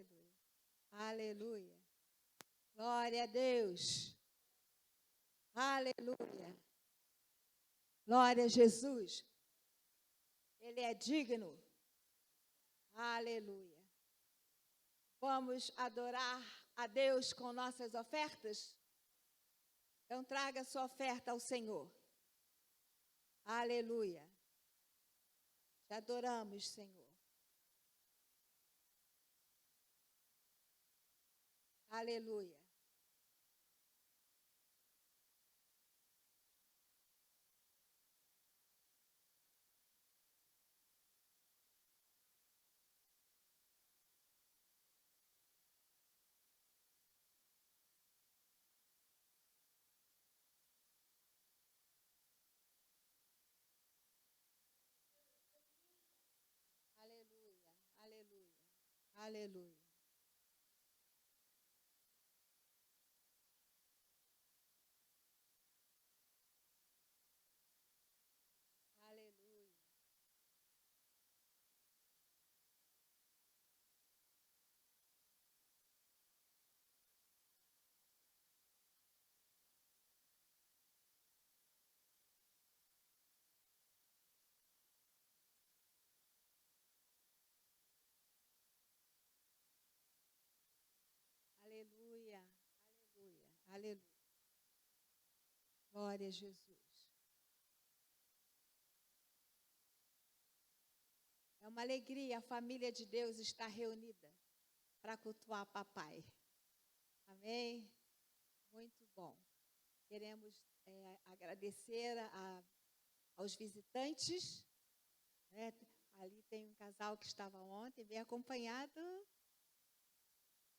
Aleluia. Aleluia. Glória a Deus. Aleluia. Glória a Jesus. Ele é digno. Aleluia. Vamos adorar a Deus com nossas ofertas? Então traga sua oferta ao Senhor. Aleluia. Te adoramos, Senhor. Aleluia. Aleluia. Aleluia. Aleluia. Aleluia. Aleluia. Aleluia. Aleluia. Glória a Jesus. É uma alegria a família de Deus estar reunida para cultuar papai. Amém? Muito bom. Queremos agradecer aos visitantes. Né? Ali tem um casal que estava ontem, bem acompanhado.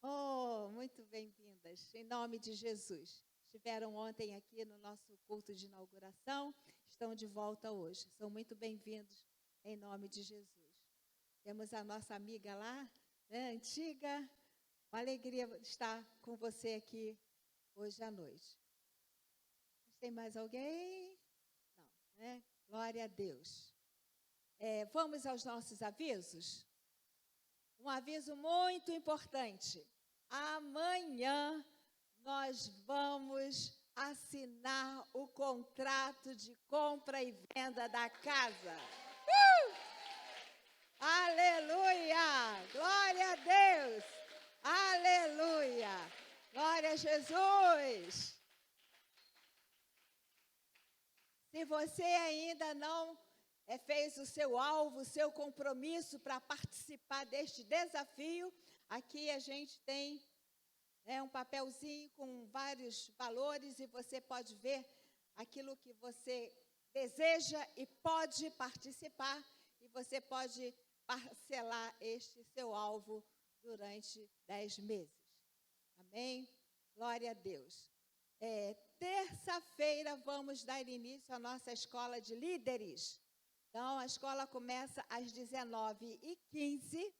Oh, muito bem-vindas, em nome de Jesus. Estiveram ontem aqui no nosso culto de inauguração, estão de volta hoje. São muito bem-vindos, em nome de Jesus. Temos a nossa amiga lá, né, antiga. Uma alegria estar com você aqui hoje à noite. Mas tem mais alguém? Não, né? Glória a Deus. Vamos aos nossos avisos? Um aviso muito importante. Amanhã nós vamos assinar o contrato de compra e venda da casa. Aleluia! Glória a Deus! Aleluia! Glória a Jesus! Se você ainda não fez o seu alvo, o seu compromisso para participar deste desafio, aqui a gente tem um papelzinho com vários valores e você pode ver aquilo que você deseja e pode participar e você pode parcelar este seu alvo durante 10 meses. Amém? Glória a Deus. Terça-feira vamos dar início à nossa escola de líderes. Então, a escola começa às 19h15,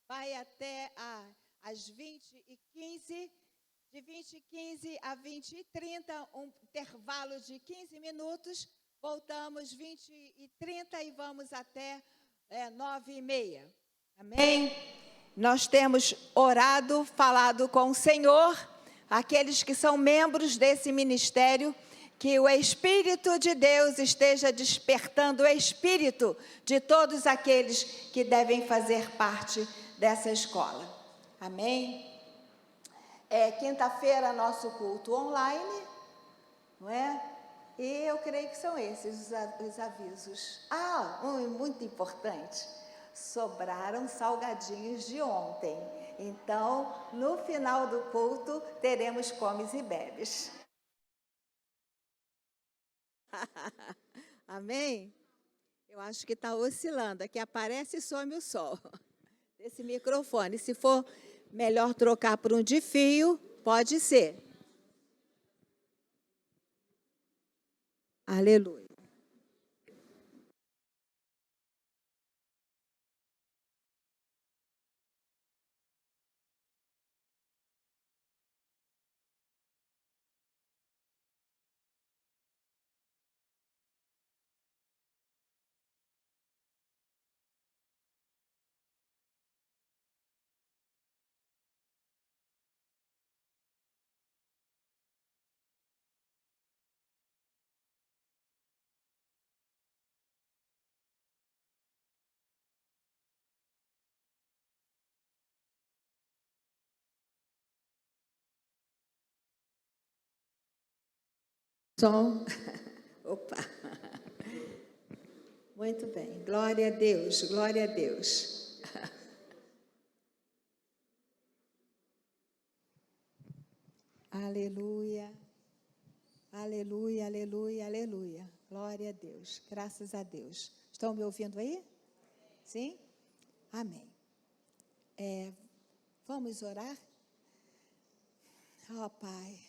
vai até às 20h15, de 20h15 a 20h30, um intervalo de 15 minutos, voltamos 20h30 e vamos até 9h30. Amém? Nós temos orado, falado com o Senhor, aqueles que são membros desse ministério, que o Espírito de Deus esteja despertando o espírito de todos aqueles que devem fazer parte dessa escola. Amém? Quinta-feira, nosso culto online, não é? E eu creio que são esses os avisos. Muito importante, sobraram salgadinhos de ontem. Então, no final do culto, teremos comes e bebes. Amém? Eu acho que está oscilando. Aqui aparece e some o sol desse microfone. Se for melhor trocar por um de fio, pode ser. Aleluia. Som. Opa. Muito bem. Glória a Deus, glória a Deus. Aleluia. Aleluia, aleluia, aleluia. Glória a Deus. Graças a Deus. Estão me ouvindo aí? Sim? Amém. Vamos orar? Ó Pai,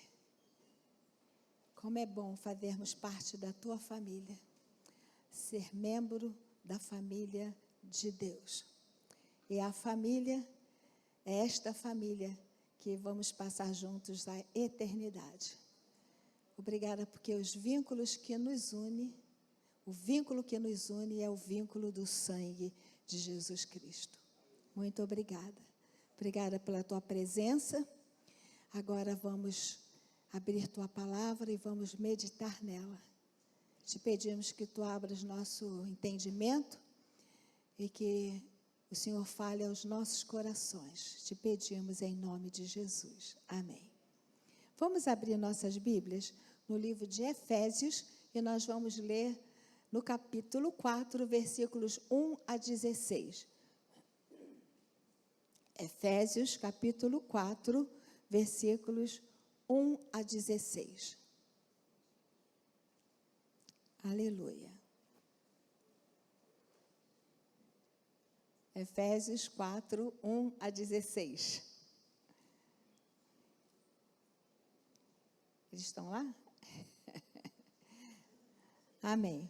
como é bom fazermos parte da Tua família, ser membro da família de Deus. E a família é esta família que vamos passar juntos a eternidade. Obrigada porque os vínculos que nos unem, o vínculo que nos une é o vínculo do sangue de Jesus Cristo. Muito obrigada. Obrigada pela Tua presença. Agora vamos abrir Tua palavra e vamos meditar nela. Te pedimos que Tu abras nosso entendimento e que o Senhor fale aos nossos corações. Te pedimos em nome de Jesus. Amém. Vamos abrir nossas Bíblias no livro de Efésios e nós vamos ler no capítulo 4, versículos 1 a 16. Efésios, capítulo 4, versículos 1 a 16. Aleluia. Efésios 4, 1 a 16. Eles estão lá? Amém.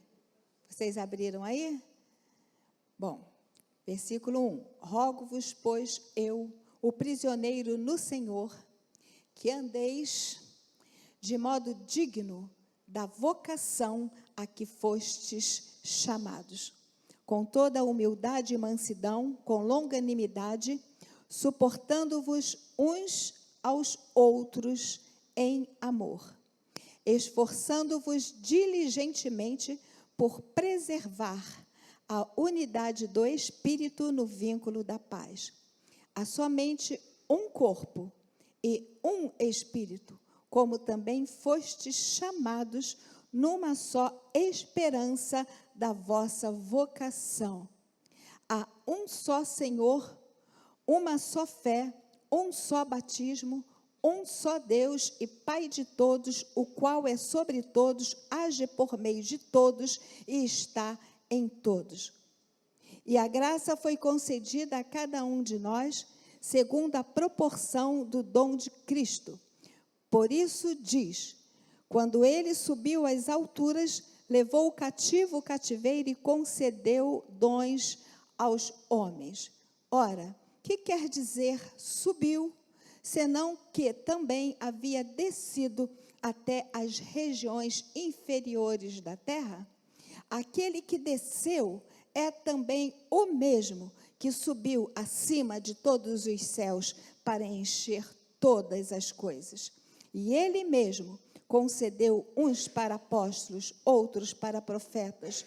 Vocês abriram aí? Bom, versículo 1. Rogo-vos, pois, eu, o prisioneiro no Senhor, que andeis de modo digno da vocação a que fostes chamados, com toda a humildade e mansidão, com longanimidade, suportando-vos uns aos outros em amor, esforçando-vos diligentemente por preservar a unidade do Espírito no vínculo da paz. Há somente um corpo e um Espírito, como também fostes chamados numa só esperança da vossa vocação. Há um só Senhor, uma só fé, um só batismo, um só Deus e Pai de todos, o qual é sobre todos, age por meio de todos e está em todos. E a graça foi concedida a cada um de nós, segundo a proporção do dom de Cristo. Por isso diz, quando ele subiu às alturas, levou o cativo o cativeiro e concedeu dons aos homens. Ora, que quer dizer subiu, senão que também havia descido até as regiões inferiores da terra? Aquele que desceu é também o mesmo que subiu acima de todos os céus para encher todas as coisas. E ele mesmo concedeu uns para apóstolos, outros para profetas,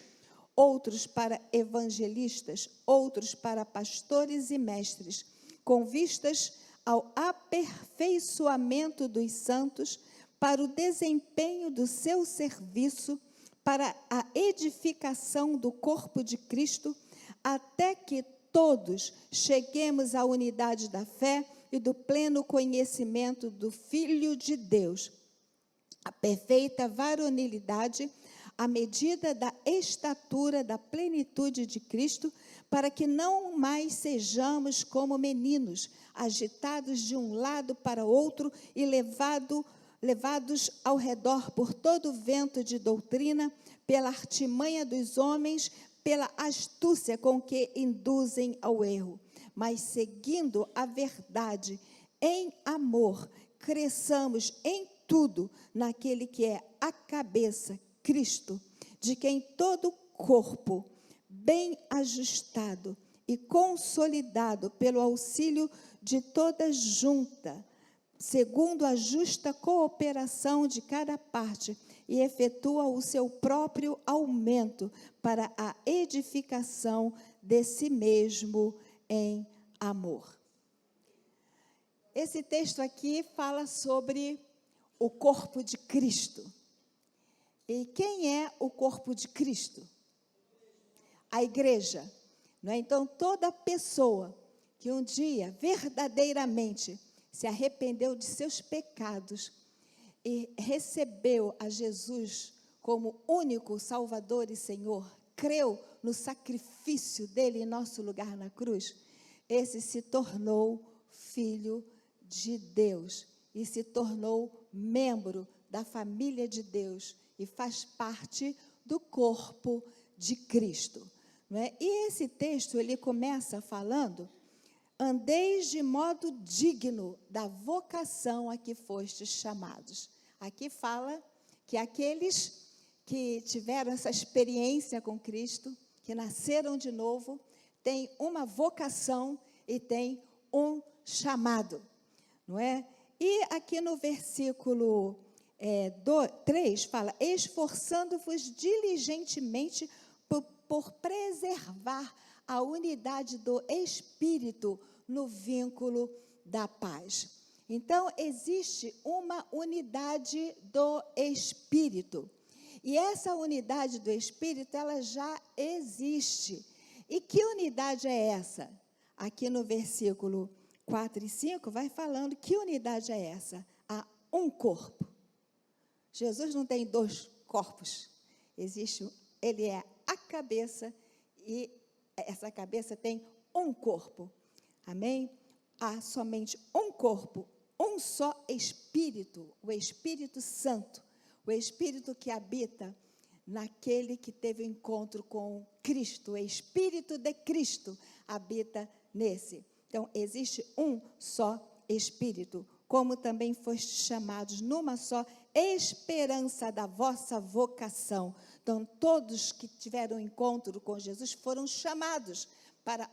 outros para evangelistas, outros para pastores e mestres, com vistas ao aperfeiçoamento dos santos, para o desempenho do seu serviço, para a edificação do corpo de Cristo, até que todos cheguemos à unidade da fé e do pleno conhecimento do Filho de Deus, a perfeita varonilidade, à medida da estatura da plenitude de Cristo, para que não mais sejamos como meninos, agitados de um lado para outro e levados ao redor por todo vento de doutrina, pela artimanha dos homens, pela astúcia com que induzem ao erro, mas seguindo a verdade em amor, cresçamos em tudo naquele que é a cabeça, Cristo, de quem todo corpo, bem ajustado e consolidado pelo auxílio de toda junta, segundo a justa cooperação de cada parte, e efetua o seu próprio aumento para a edificação de si mesmo em amor. Esse texto aqui fala sobre o corpo de Cristo. E quem é o corpo de Cristo? A igreja. Não é? Então, toda pessoa que um dia verdadeiramente se arrependeu de seus pecados e recebeu a Jesus como único Salvador e Senhor, creu no sacrifício dele em nosso lugar na cruz, esse se tornou filho de Deus e se tornou membro da família de Deus e faz parte do corpo de Cristo. Não é? E esse texto, ele começa falando: andeis de modo digno da vocação a que fostes chamados. Aqui fala que aqueles que tiveram essa experiência com Cristo, que nasceram de novo, têm uma vocação e têm um chamado, não é? E aqui no versículo 3 fala: esforçando-vos diligentemente por preservar a unidade do Espírito no vínculo da paz. Então, existe uma unidade do Espírito. E essa unidade do Espírito, ela já existe. E que unidade é essa? Aqui no versículo 4 e 5, vai falando que unidade é essa? Há um corpo. Jesus não tem dois corpos. Ele é a cabeça e essa cabeça tem um corpo. Amém? Há somente um corpo, um só Espírito, o Espírito Santo, o Espírito que habita naquele que teve encontro com Cristo, o Espírito de Cristo habita nesse. Então, existe um só Espírito, como também fostes chamados numa só esperança da vossa vocação. Então, todos que tiveram encontro com Jesus foram chamados para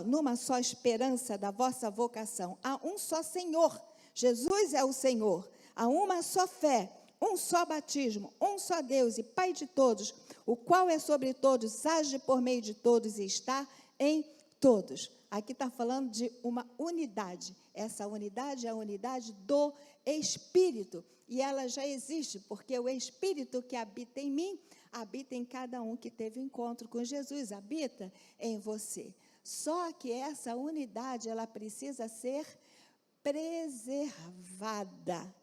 numa só esperança da vossa vocação. Há um só Senhor, Jesus é o Senhor. Há uma só fé, um só batismo, um só Deus e Pai de todos, o qual é sobre todos, age por meio de todos e está em todos. Aqui está falando de uma unidade. Essa unidade é a unidade do Espírito. E ela já existe, porque o Espírito que habita em mim, habita em cada um que teve encontro com Jesus, habita em você. Só que essa unidade, ela precisa ser preservada,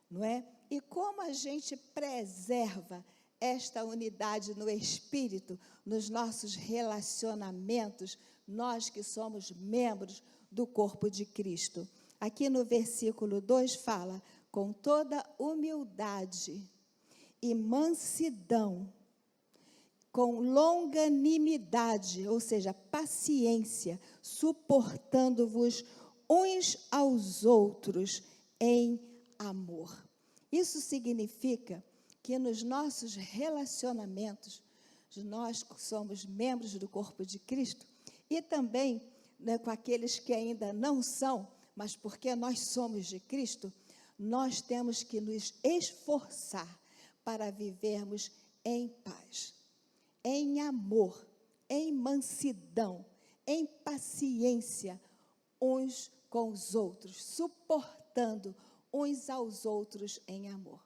não é? E como a gente preserva esta unidade no Espírito, nos nossos relacionamentos, nós que somos membros do corpo de Cristo? Aqui no versículo 2 fala: com toda humildade e mansidão, com longanimidade, ou seja, paciência, suportando-vos uns aos outros em amor. Isso significa que nos nossos relacionamentos, nós somos membros do corpo de Cristo, e também com aqueles que ainda não são, mas porque nós somos de Cristo, nós temos que nos esforçar para vivermos em paz, em amor, em mansidão, em paciência uns com os outros, suportando uns aos outros em amor.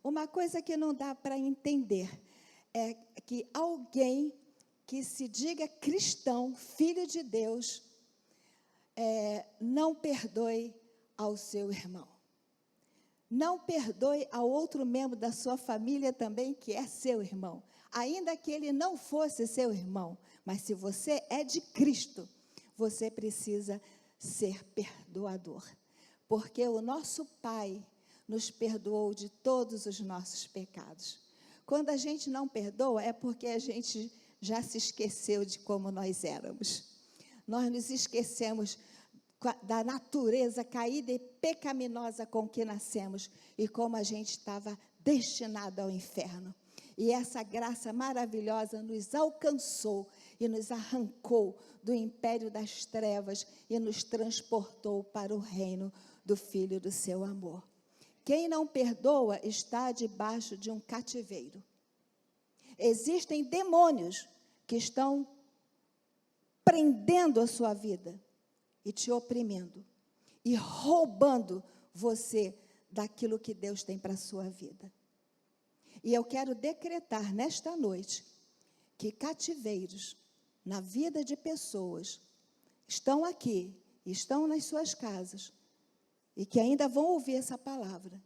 Uma coisa que não dá para entender é que alguém que se diga cristão, filho de Deus, não perdoe ao seu irmão. Não perdoe ao outro membro da sua família também, que é seu irmão. Ainda que ele não fosse seu irmão, mas se você é de Cristo, você precisa ser perdoador. Porque o nosso Pai nos perdoou de todos os nossos pecados. Quando a gente não perdoa, é porque a gente já se esqueceu de como nós éramos. Nós nos esquecemos da natureza caída e pecaminosa com que nascemos e como a gente estava destinado ao inferno. E essa graça maravilhosa nos alcançou e nos arrancou do império das trevas e nos transportou para o reino do Filho do seu amor. Quem não perdoa está debaixo de um cativeiro. Existem demônios que estão prendendo a sua vida e te oprimindo e roubando você daquilo que Deus tem para a sua vida. E eu quero decretar nesta noite que cativeiros na vida de pessoas estão aqui, estão nas suas casas, e que ainda vão ouvir essa palavra,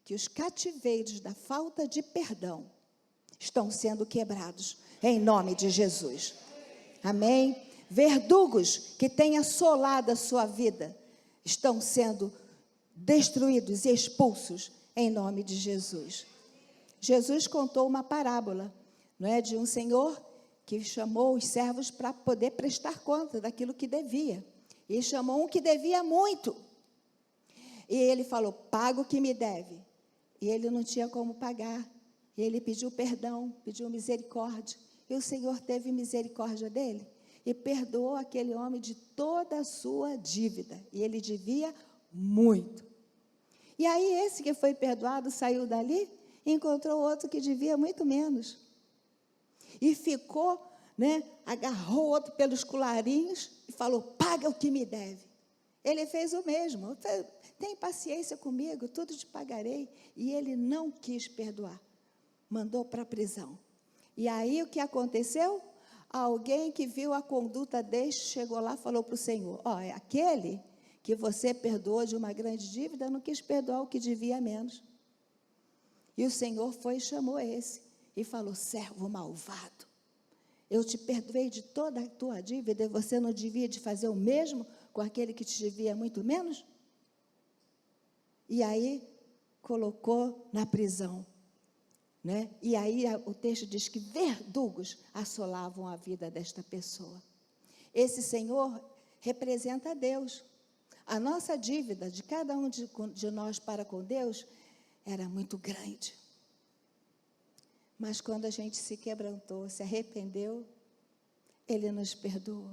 que os cativeiros da falta de perdão estão sendo quebrados, em nome de Jesus. Amém? Verdugos que têm assolado a sua vida estão sendo destruídos e expulsos, em nome de Jesus. Jesus contou uma parábola, não é, de um senhor que chamou os servos para poder prestar conta daquilo que devia. E chamou um que devia muito. E ele falou, paga o que me deve. E ele não tinha como pagar. E ele pediu perdão, pediu misericórdia. E o Senhor teve misericórdia dele e perdoou aquele homem de toda a sua dívida. E ele devia muito. E aí esse que foi perdoado saiu dali e encontrou outro que devia muito menos. E ficou, né, agarrou outro pelos colarinhos e falou, paga o que me deve. Ele fez o mesmo. Tem paciência comigo, tudo te pagarei. E ele não quis perdoar. Mandou para a prisão. E aí o que aconteceu? Alguém que viu a conduta deste chegou lá e falou para o Senhor, é aquele que você perdoou de uma grande dívida, não quis perdoar o que devia menos. E o Senhor foi e chamou esse e falou, servo malvado, eu te perdoei de toda a tua dívida e você não devia de fazer o mesmo com aquele que te devia muito menos? E aí colocou na prisão. Né? E aí o texto diz que verdugos assolavam a vida desta pessoa. Esse Senhor representa Deus. A nossa dívida de cada um de nós para com Deus era muito grande. Mas quando a gente se quebrantou, se arrependeu, Ele nos perdoou.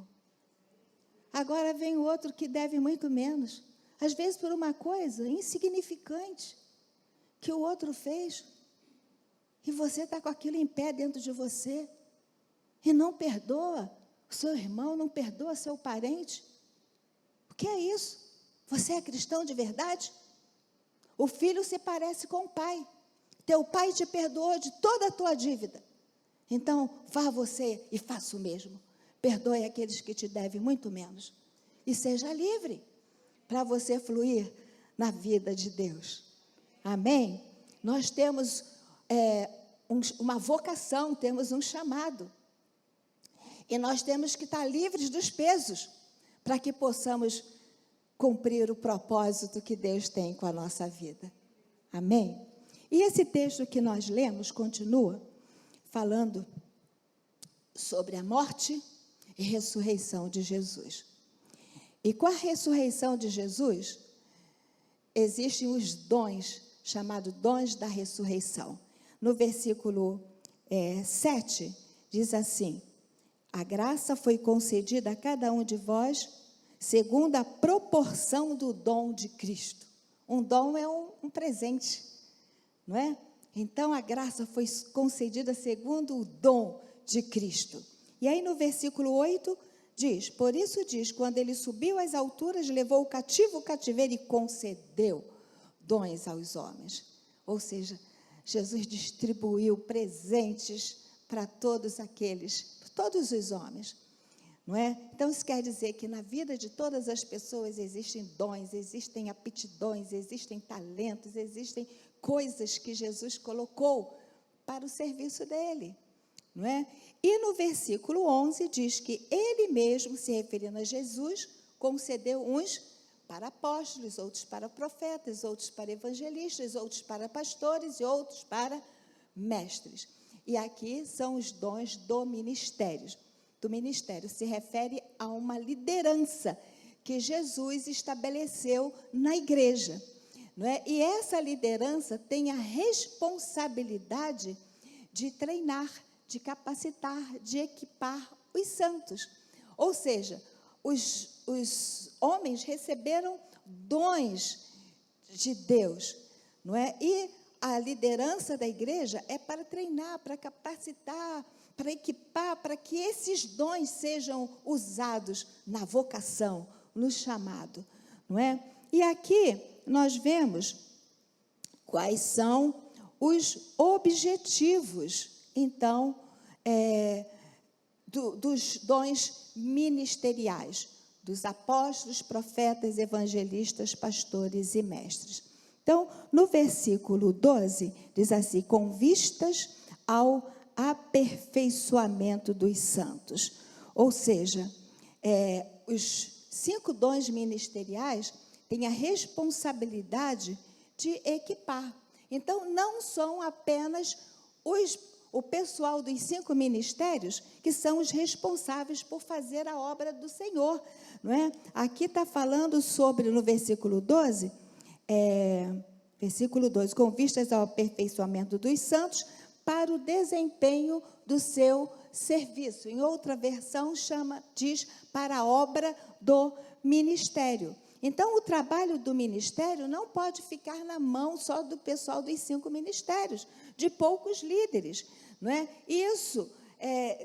Agora vem o outro que deve muito menos, às vezes por uma coisa insignificante que o outro fez. E você está com aquilo em pé dentro de você. E não perdoa o seu irmão, não perdoa seu parente. O que é isso? Você é cristão de verdade? O filho se parece com o pai. Teu pai te perdoou de toda a tua dívida. Então, vá você e faça o mesmo. Perdoe aqueles que te devem muito menos. E seja livre para você fluir na vida de Deus. Amém? Nós temos uma vocação, temos um chamado. E nós temos que estar livres dos pesos para que possamos cumprir o propósito que Deus tem com a nossa vida. Amém? E esse texto que nós lemos continua falando sobre a morte e ressurreição de Jesus. E com a ressurreição de Jesus, existem os dons, chamados dons da ressurreição. No versículo 7, diz assim, a graça foi concedida a cada um de vós, segundo a proporção do dom de Cristo. Um dom é um presente, não é? Então, a graça foi concedida segundo o dom de Cristo. E aí, no versículo 8, diz, por isso diz, quando ele subiu às alturas, levou o cativeiro e concedeu dons aos homens. Ou seja, Jesus distribuiu presentes para todos os homens, não é? Então, isso quer dizer que na vida de todas as pessoas existem dons, existem aptidões, existem talentos, existem coisas que Jesus colocou para o serviço dele, não é? E no versículo 11 diz que ele mesmo, se referindo a Jesus, concedeu uns para apóstolos, outros para profetas, outros para evangelistas, outros para pastores e outros para mestres. E aqui são os dons do ministério. Do ministério se refere a uma liderança que Jesus estabeleceu na igreja, não é? E essa liderança tem a responsabilidade de treinar, de capacitar, de equipar os santos. Ou seja, os homens receberam dons de Deus, não é? E a liderança da igreja é para treinar, para capacitar, para equipar, para que esses dons sejam usados na vocação, no chamado, não é? E aqui nós vemos quais são os objetivos, então, dos dons ministeriais, dos apóstolos, profetas, evangelistas, pastores e mestres. Então, no versículo 12, diz assim: com vistas ao aperfeiçoamento dos santos. Ou seja, os 5 dons ministeriais têm a responsabilidade de equipar. Então, não são apenas o pessoal dos 5 ministérios que são os responsáveis por fazer a obra do Senhor, não é? Aqui está falando sobre, no versículo 12, com vistas ao aperfeiçoamento dos santos para o desempenho do seu serviço. Em outra versão, diz para a obra do ministério. Então, o trabalho do ministério não pode ficar na mão só do pessoal dos 5 ministérios, de poucos líderes, não é? Isso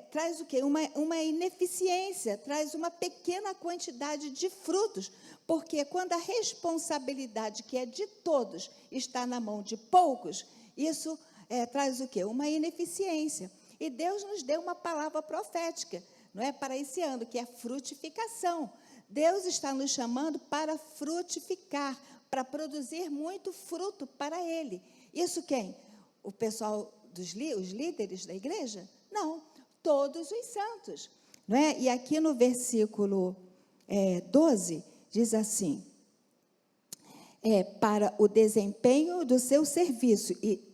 traz o quê? Uma ineficiência, traz uma pequena quantidade de frutos, porque quando a responsabilidade, que é de todos, está na mão de poucos, isso traz o quê? Uma ineficiência. E Deus nos deu uma palavra profética, não é? Para esse ano, que é frutificação. Deus está nos chamando para frutificar, para produzir muito fruto para Ele. Isso quem? O pessoal, os líderes da igreja? Não, todos os santos. Não é? E aqui no versículo 12, diz assim: para o desempenho do seu serviço e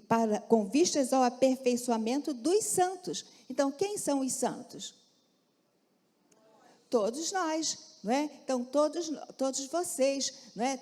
com vistas ao aperfeiçoamento dos santos. Então, quem são os santos? Todos nós, não é? Então, todos vocês, não é?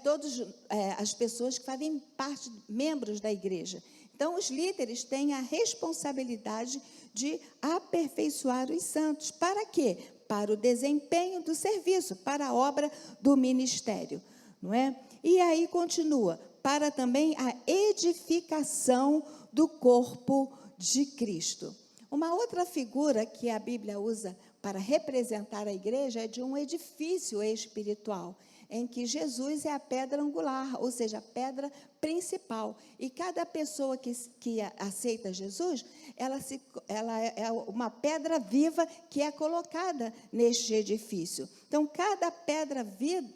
As pessoas que fazem parte, membros da igreja. Então, os líderes têm a responsabilidade de aperfeiçoar os santos. Para quê? Para o desempenho do serviço, para a obra do ministério, não é? E aí continua, para também a edificação do corpo de Cristo. Uma outra figura que a Bíblia usa para representar a igreja é de um edifício espiritual, em que Jesus é a pedra angular, ou seja, a pedra principal. E cada pessoa que aceita Jesus, ela é uma pedra viva que é colocada neste edifício. Então, cada pedra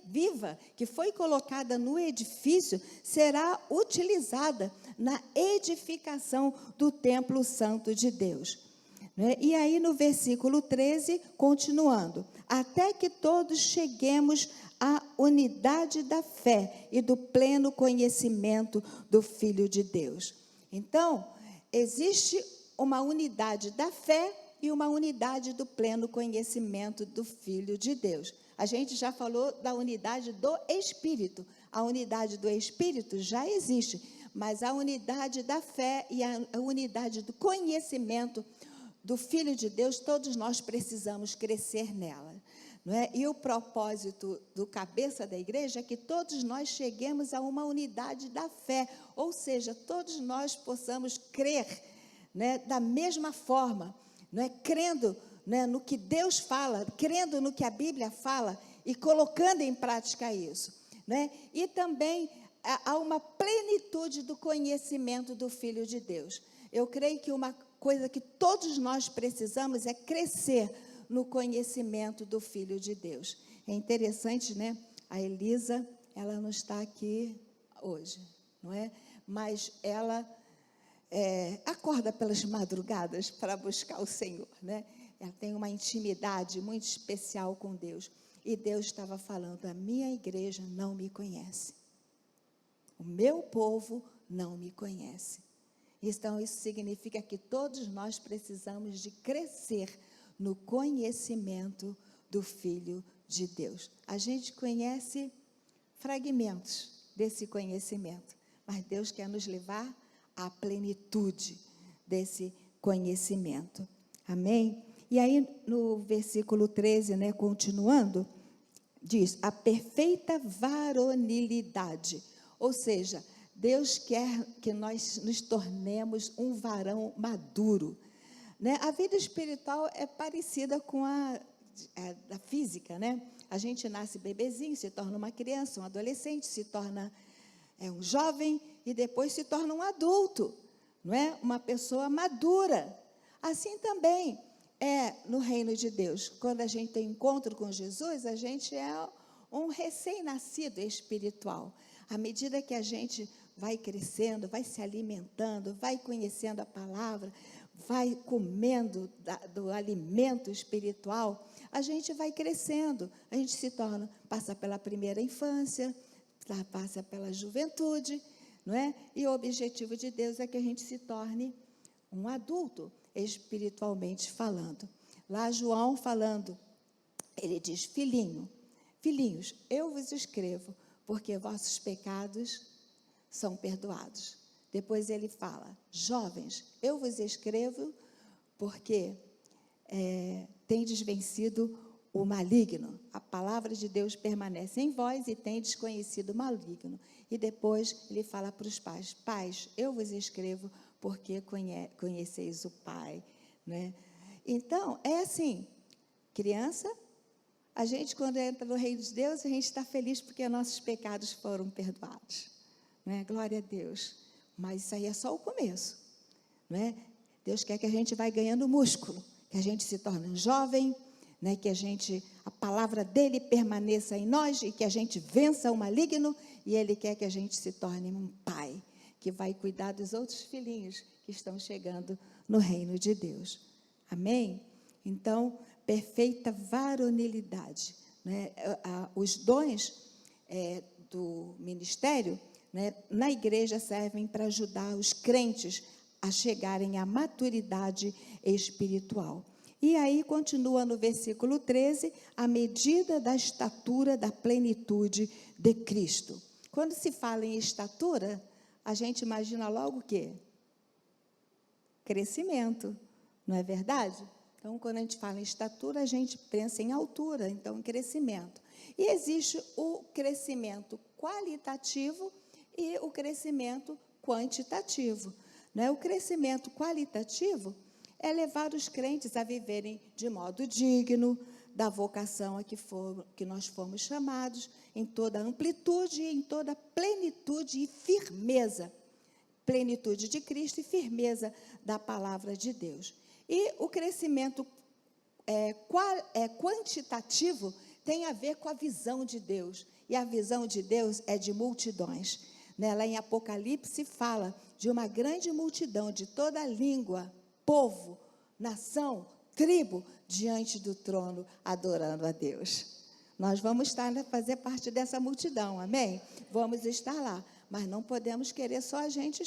viva que foi colocada no edifício será utilizada na edificação do templo santo de Deus. E aí, no versículo 13, continuando: até que todos cheguemos à unidade da fé e do pleno conhecimento do Filho de Deus. Então, existe uma unidade da fé e uma unidade do pleno conhecimento do Filho de Deus. A gente já falou da unidade do Espírito. A unidade do Espírito já existe, mas a unidade da fé e a unidade do conhecimento do Filho de Deus, todos nós precisamos crescer nela. Não é? E o propósito do cabeça da igreja é que todos nós cheguemos a uma unidade da fé, ou seja, todos nós possamos crer, né, da mesma forma, não é? Crendo, né, no que Deus fala, crendo no que a Bíblia fala e colocando em prática isso. Né? E também há uma plenitude do conhecimento do Filho de Deus. Eu creio que uma coisa que todos nós precisamos é crescer no conhecimento do Filho de Deus. É interessante, né? A Elisa, ela não está aqui hoje, não é? Mas ela acorda pelas madrugadas para buscar o Senhor, né? Ela tem uma intimidade muito especial com Deus. E Deus estava falando: a minha igreja não me conhece. O meu povo não me conhece. Então, isso significa que todos nós precisamos de crescer no conhecimento do Filho de Deus. A gente conhece fragmentos desse conhecimento, mas Deus quer nos levar à plenitude desse conhecimento. Amém? E aí, no versículo 13, né, continuando, diz: a perfeita varonilidade. Ou seja, Deus quer que nós nos tornemos um varão maduro. Né? A vida espiritual é parecida com a física, né? A gente nasce bebezinho, se torna uma criança, um adolescente, se torna um jovem e depois se torna um adulto. não é? Uma pessoa madura. Assim também é no reino de Deus. Quando a gente tem encontro com Jesus, a gente é um recém-nascido espiritual. À medida que a gente vai crescendo, vai se alimentando, vai conhecendo a palavra, vai comendo do alimento espiritual, a gente vai crescendo, a gente se torna, passa pela primeira infância, passa pela juventude, não é? E o objetivo de Deus é que a gente se torne um adulto, espiritualmente falando. Lá João falando, ele diz: filhinhos, eu vos escrevo, porque vossos pecados são perdoados. Depois ele fala: jovens, eu vos escrevo, porque tendes vencido o maligno. A palavra de Deus permanece em vós e tendes conhecido o maligno. E depois ele fala para os pais: pais, eu vos escrevo, porque conheceis o Pai, né? Então, é assim, criança, a gente, quando entra no reino de Deus, a gente está feliz porque nossos pecados foram perdoados, né? Glória a Deus. Mas isso aí é só o começo, né? Deus quer que a gente vá ganhando músculo, que a gente se torne um jovem, né? Que a palavra dele permaneça em nós e que a gente vença o maligno, e ele quer que a gente se torne um pai, que vai cuidar dos outros filhinhos que estão chegando no reino de Deus. Amém? Então, perfeita varonilidade, né? Os dons do ministério, né, na igreja servem para ajudar os crentes a chegarem à maturidade espiritual. E aí continua no versículo 13, à medida da estatura da plenitude de Cristo. Quando se fala em estatura, a gente imagina logo o quê? Crescimento, não é verdade? Então, quando a gente fala em estatura, a gente pensa em altura, então, em crescimento. E existe o crescimento qualitativo e o crescimento quantitativo, né? O crescimento qualitativo é levar os crentes a viverem de modo digno da vocação a que nós fomos chamados, em toda amplitude, em toda plenitude e firmeza. Plenitude de Cristo e firmeza da palavra de Deus. E o crescimento quantitativo tem a ver com a visão de Deus. E a visão de Deus é de multidões. Lá em Apocalipse fala de uma grande multidão de toda língua, povo, nação, tribo, diante do trono, adorando a Deus. Nós vamos fazer parte dessa multidão, amém? Vamos estar lá, mas não podemos querer só a gente,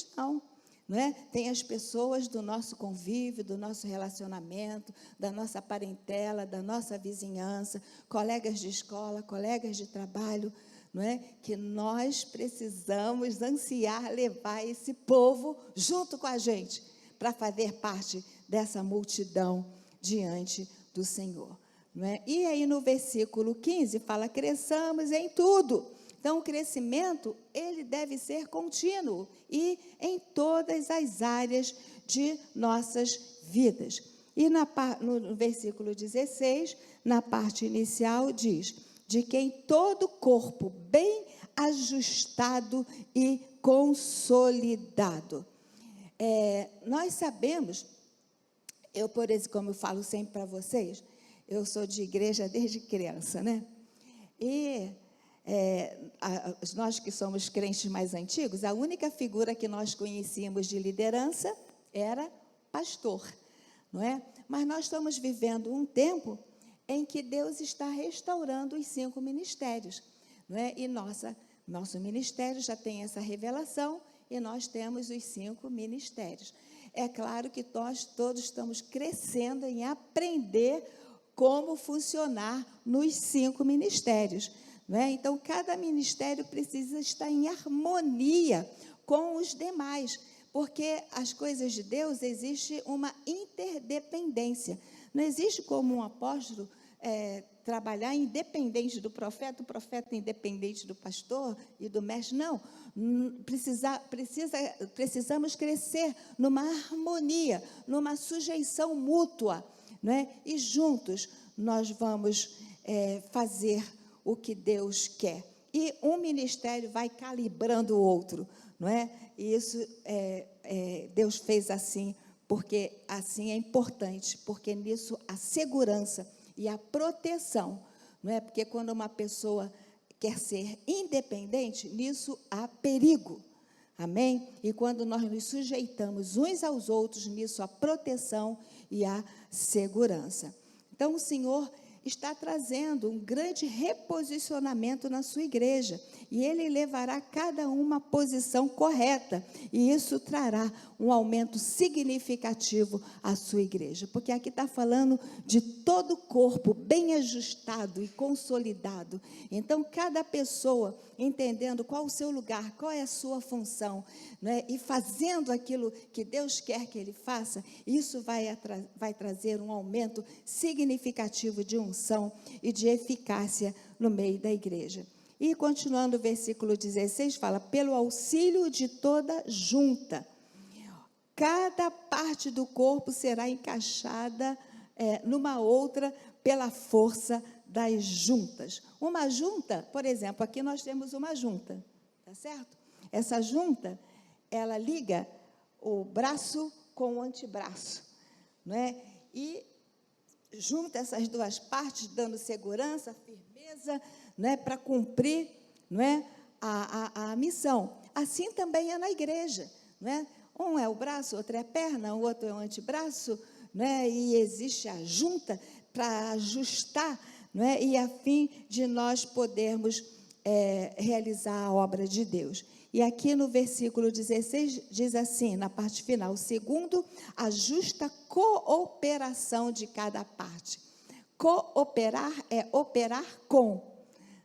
não é? Tem as pessoas do nosso convívio, do nosso relacionamento, da nossa parentela, da nossa vizinhança, colegas de escola, colegas de trabalho, não é? Que nós precisamos ansiar levar esse povo junto com a gente, para fazer parte dessa multidão diante do Senhor. Não é? E aí no versículo 15 fala: cresçamos em tudo. Então, o crescimento, ele deve ser contínuo e em todas as áreas de nossas vidas. E no versículo 16, na parte inicial, diz: de quem todo corpo bem ajustado e consolidado. Nós sabemos, por exemplo, como eu falo sempre para vocês, eu sou de igreja desde criança, né? E nós que somos crentes mais antigos, a única figura que nós conhecíamos de liderança era pastor, não é? Mas nós estamos vivendo um tempo em que Deus está restaurando os 5 ministérios, não é? E nosso ministério já tem essa revelação, e nós temos os 5 ministérios. É claro que nós todos estamos crescendo em aprender como funcionar nos 5 ministérios, não é? Então, cada ministério precisa estar em harmonia com os demais, porque as coisas de Deus existe uma interdependência. Não existe como um apóstolo trabalhar independente do profeta, o profeta independente do pastor e do mestre. Não, precisamos crescer numa harmonia, numa sujeição mútua, não é? E juntos nós vamos fazer o que Deus quer. e um ministério vai calibrando o outro, não é? E isso Deus fez assim, porque assim é importante, porque nisso a segurança e a proteção, não é? Porque quando uma pessoa quer ser independente, nisso há perigo. Amém? E quando nós nos sujeitamos uns aos outros, nisso há proteção e há segurança. Então, o Senhor está trazendo um grande reposicionamento na sua igreja, e Ele levará cada uma à posição correta, e isso trará um aumento significativo à sua igreja, porque aqui está falando de todo o corpo bem ajustado e consolidado. Então, cada pessoa entendendo qual o seu lugar, qual é a sua função, né, e fazendo aquilo que Deus quer que ele faça, isso vai trazer um aumento significativo de unção e de eficácia no meio da igreja. E continuando o versículo 16, fala, pelo auxílio de toda junta, cada parte do corpo será encaixada numa outra pela força das juntas. Uma junta, por exemplo, aqui nós temos uma junta, tá certo? Essa junta, ela liga o braço com o antebraço, não é? E junta essas duas partes, dando segurança, firmeza, não é? Para cumprir, não é? a missão. Assim também é na igreja, não é? Um é o braço, outro é a perna, o outro é o antebraço, não é? E existe a junta para ajustar, não é? E a fim de nós podermos realizar a obra de Deus. E aqui no versículo 16 diz assim, na parte final, segundo a justa cooperação de cada parte. Cooperar é operar com,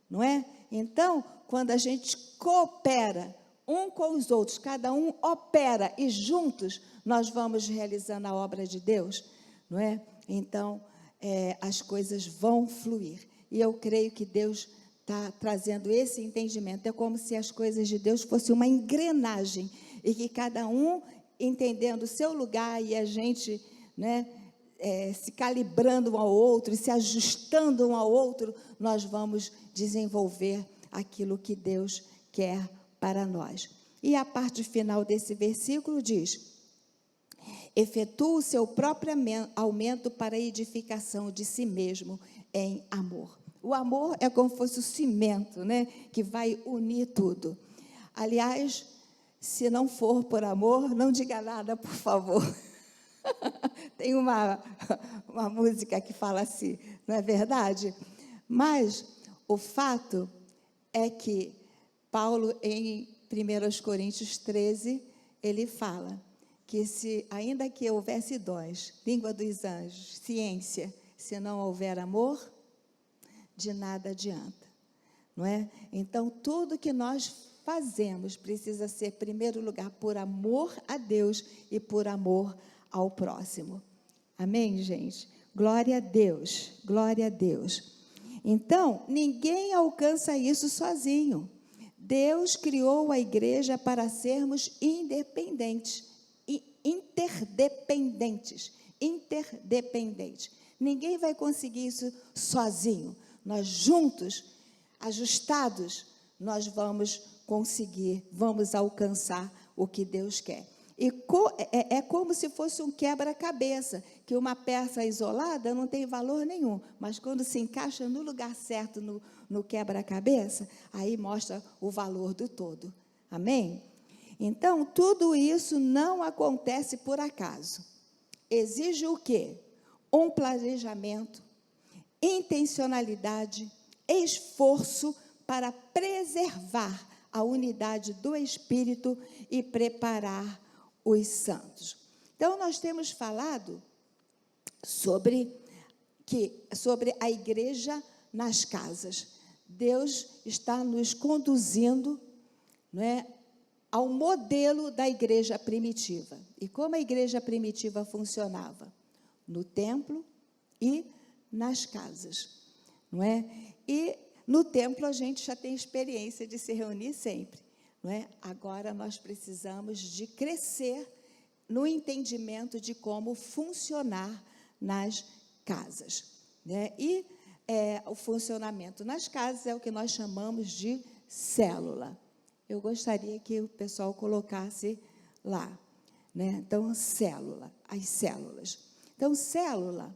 não é? Então, quando a gente coopera um com os outros, cada um opera e juntos nós vamos realizando a obra de Deus, não é? Então, as coisas vão fluir. E eu creio que Deus está trazendo esse entendimento. É como se as coisas de Deus fossem uma engrenagem e que cada um entendendo o seu lugar e a gente, né, se calibrando um ao outro e se ajustando um ao outro, nós vamos desenvolver aquilo que Deus quer para nós. E a parte final desse versículo diz, efetua o seu próprio aumento para a edificação de si mesmo em amor. O amor é como se fosse o cimento, né, que vai unir tudo. Aliás, se não for por amor, não diga nada, por favor. Tem uma música que fala assim, não é verdade? Mas o fato é que Paulo, em 1 Coríntios 13, ele fala que ainda que houvesse dons, língua dos anjos, ciência, se não houver amor, de nada adianta, não é? Então, tudo que nós fazemos precisa ser, em primeiro lugar, por amor a Deus e por amor ao próximo. Amém, gente? Glória a Deus, glória a Deus. Então, ninguém alcança isso sozinho. Deus criou a igreja para sermos interdependentes. Ninguém vai conseguir isso sozinho. Nós juntos, ajustados, nós vamos conseguir, vamos alcançar o que Deus quer. E é como se fosse um quebra-cabeça, que uma peça isolada não tem valor nenhum, mas quando se encaixa no lugar certo, no quebra-cabeça, aí mostra o valor do todo. Amém? Então, tudo isso não acontece por acaso. Exige o quê? Um planejamento, intencionalidade, esforço para preservar a unidade do Espírito e preparar os santos. Então, nós temos falado sobre a igreja nas casas. Deus está nos conduzindo, não é, ao modelo da igreja primitiva. E como a igreja primitiva funcionava? No templo e nas casas, não é? E no templo a gente já tem experiência de se reunir sempre, não é? Agora nós precisamos de crescer no entendimento de como funcionar nas casas, né? E o funcionamento nas casas é o que nós chamamos de célula. Eu gostaria que o pessoal colocasse lá, né? Então, célula, as células. Então, célula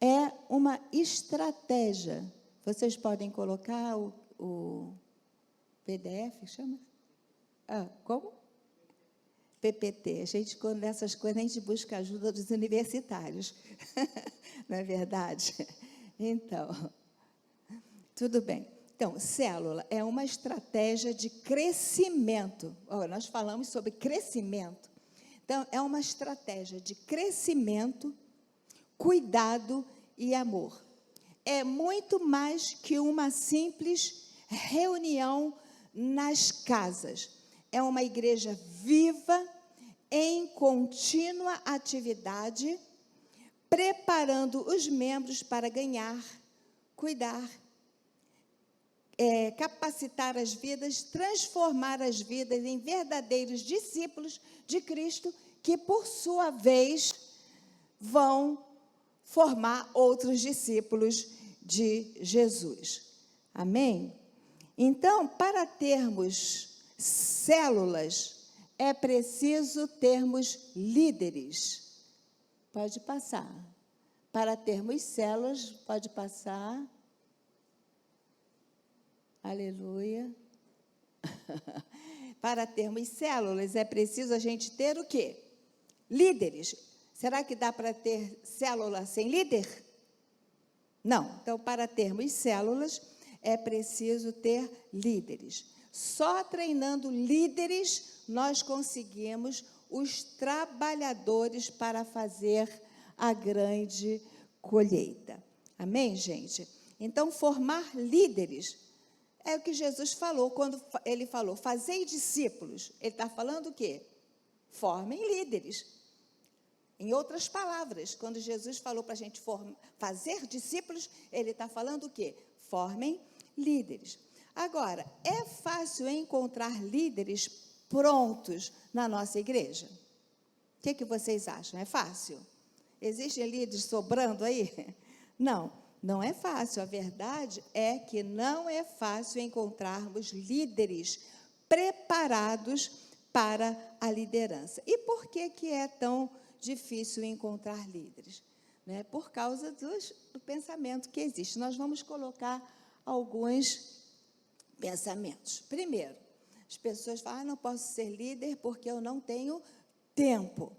é uma estratégia. Vocês podem colocar o PDF, chama? Como? PPT. A gente, quando essas coisas, a gente busca a ajuda dos universitários. Não é verdade? Então, tudo bem. Então, célula é uma estratégia de crescimento. Nós falamos sobre crescimento. Então, é uma estratégia de crescimento, cuidado e amor. É muito mais que uma simples reunião nas casas. É uma igreja viva, em contínua atividade, preparando os membros para ganhar, cuidar, capacitar as vidas, transformar as vidas em verdadeiros discípulos de Cristo, que, por sua vez, vão formar outros discípulos de Jesus. Amém? Então, para termos células, é preciso termos líderes. Pode passar. Para termos células, pode passar. Aleluia. Para termos células, é preciso a gente ter o quê? Líderes. Será que dá para ter célula sem líder? Não. Então, para termos células, é preciso ter líderes. Só treinando líderes, nós conseguimos os trabalhadores para fazer a grande colheita. Amém, gente? Então, formar líderes é o que Jesus falou, quando ele falou, fazei discípulos. Ele está falando o quê? Formem líderes. Em outras palavras, quando Jesus falou para a gente fazer discípulos, ele está falando o quê? Formem líderes. Agora, é fácil encontrar líderes prontos na nossa igreja? O que vocês acham? É fácil? Existem líderes sobrando aí? Não, não é fácil. A verdade é que não é fácil encontrarmos líderes preparados para a liderança. E por que é tão difícil encontrar líderes? Né? Por causa do pensamento que existe. Nós vamos colocar alguns pensamentos. Primeiro, as pessoas falam, não posso ser líder porque eu não tenho tempo.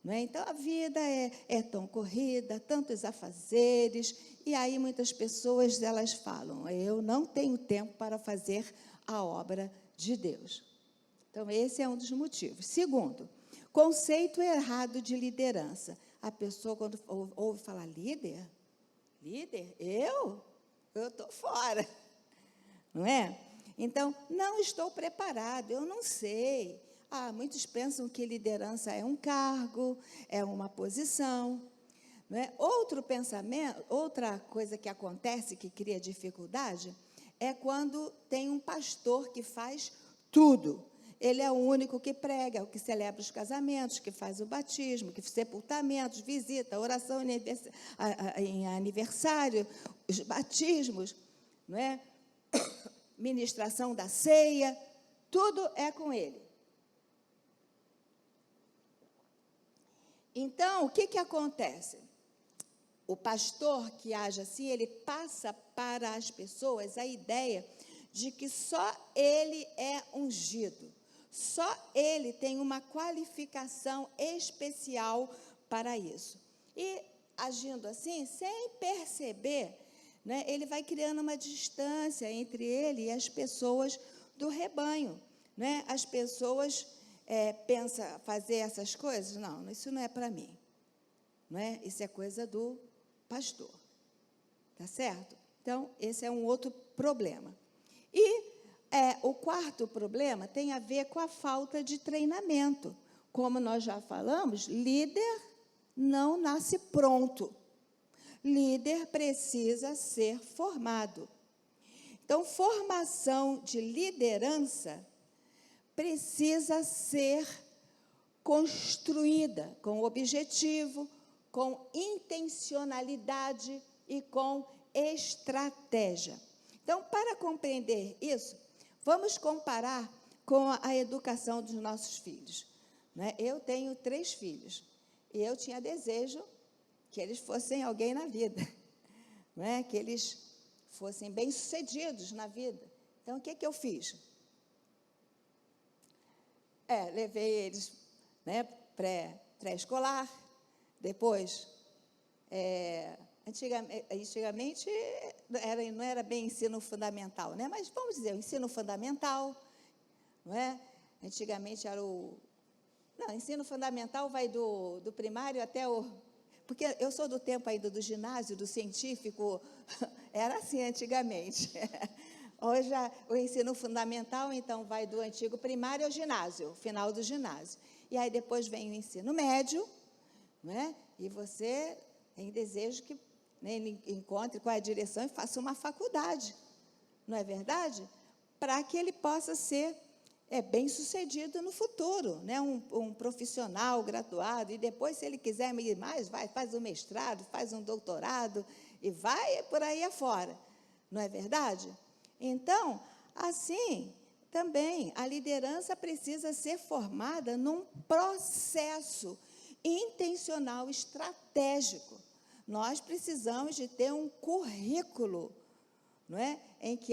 Não é? Então, a vida é tão corrida, tantos afazeres, e aí muitas pessoas, elas falam, eu não tenho tempo para fazer a obra de Deus. Então, esse é um dos motivos. Segundo, conceito errado de liderança. A pessoa, quando ouve falar líder, eu estou fora. Não é? Então, não estou preparado, eu não sei. Muitos pensam que liderança é um cargo, é uma posição. Não é? Outro pensamento, outra coisa que acontece, que cria dificuldade, é quando tem um pastor que faz tudo. Ele é o único que prega, é o que celebra os casamentos, que faz o batismo, que sepultamentos, visita, oração em aniversário, os batismos, não é? Ministração da ceia, tudo é com ele. Então, o que acontece? O pastor que age assim, ele passa para as pessoas a ideia de que só ele é ungido, só ele tem uma qualificação especial para isso. E, agindo assim, sem perceber, né, ele vai criando uma distância entre ele e as pessoas do rebanho. Né? As pessoas pensam fazer essas coisas? Não, isso não é para mim. Não é? Isso é coisa do pastor. Tá certo? Então, esse é um outro problema. E o quarto problema tem a ver com a falta de treinamento. Como nós já falamos, líder não nasce pronto. Líder precisa ser formado. Então, formação de liderança precisa ser construída com objetivo, com intencionalidade e com estratégia. Então, para compreender isso, vamos comparar com a educação dos nossos filhos. Né? Eu tenho 3 filhos, e eu tinha desejo que eles fossem alguém na vida, né? Que eles fossem bem-sucedidos na vida. Então, o que eu fiz? Levei eles, né, pré-escolar, depois, antigamente não era bem ensino fundamental, né? Mas vamos dizer, o ensino fundamental, não é? Antigamente era ensino fundamental vai do primário até porque eu sou do tempo ainda do ginásio, do científico, era assim antigamente. Hoje, o ensino fundamental, então, vai do antigo primário ao ginásio, final do ginásio. E aí, depois vem o ensino médio, né? E você tem desejo que, né, ele encontre com a direção e faça uma faculdade, não é verdade? Para que ele possa ser bem-sucedido no futuro, né? Um profissional graduado, e depois, se ele quiser ir mais, faz um mestrado, faz um doutorado, e vai por aí afora, não é verdade? Então, assim, também, a liderança precisa ser formada num processo intencional, estratégico. Nós precisamos de ter um currículo, não é? Em que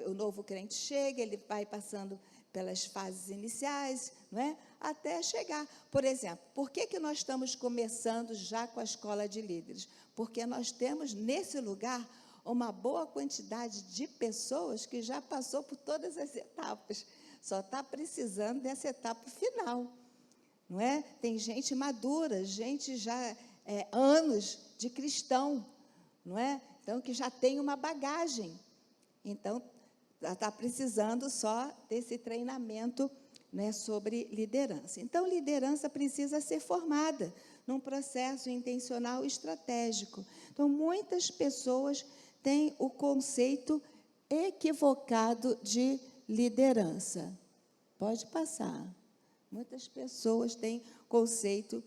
o novo crente chega, ele vai passando pelas fases iniciais, não é? Até chegar. Por exemplo, por que nós estamos começando já com a escola de líderes? Porque nós temos, nesse lugar, uma boa quantidade de pessoas que já passou por todas as etapas, só está precisando dessa etapa final, não é? Tem gente madura, gente já anos de cristão, não é? Então, que já tem uma bagagem. Então, está precisando só desse treinamento, né, sobre liderança. Então, liderança precisa ser formada num processo intencional e estratégico. Então, muitas pessoas têm o conceito equivocado de liderança. Pode passar. Muitas pessoas têm conceito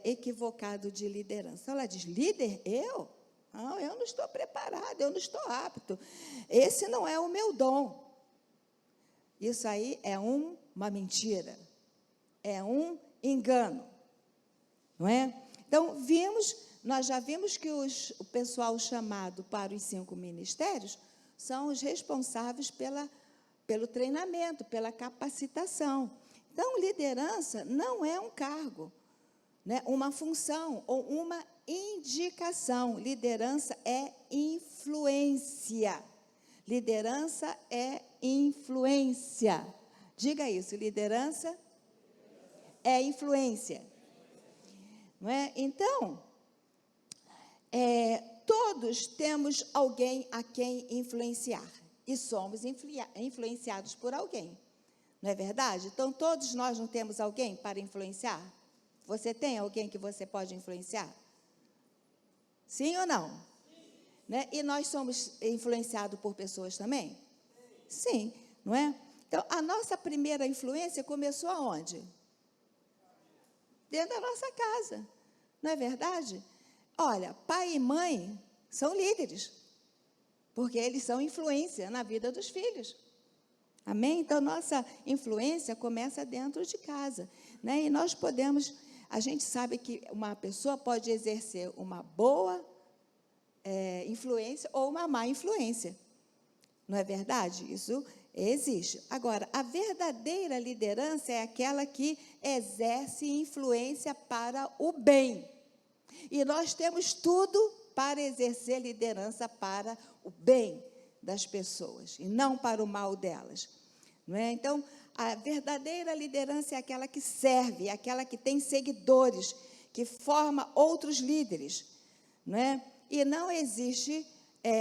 equivocado de liderança. Ela diz, líder, eu? Não, eu não estou preparado, eu não estou apto. Esse não é o meu dom. Isso aí é uma mentira, é um engano, não é? Então, nós já vimos que o pessoal chamado para os 5 ministérios são os responsáveis pelo treinamento, pela capacitação. Então, liderança não é um cargo, né, uma função ou uma indicação. Liderança é influência. Liderança é influência. Diga isso, liderança é influência. Não é? Então, todos temos alguém a quem influenciar. E somos influenciados por alguém. Não é verdade? Então, todos nós não temos alguém para influenciar? Você tem alguém que você pode influenciar? Sim ou não? Sim. Né? E nós somos influenciados por pessoas também? Sim, não é? Então, a nossa primeira influência começou aonde? Dentro da nossa casa, não é verdade? Olha, pai e mãe são líderes, porque eles são influência na vida dos filhos. Amém? Então, nossa influência começa dentro de casa, né? E nós podemos, a gente sabe que uma pessoa pode exercer uma boa influência ou uma má influência. Não é verdade? Isso existe. Agora, a verdadeira liderança é aquela que exerce influência para o bem. E nós temos tudo para exercer liderança para o bem das pessoas, e não para o mal delas. Não é? Então, a verdadeira liderança é aquela que serve, é aquela que tem seguidores, que forma outros líderes. Não é? E não existe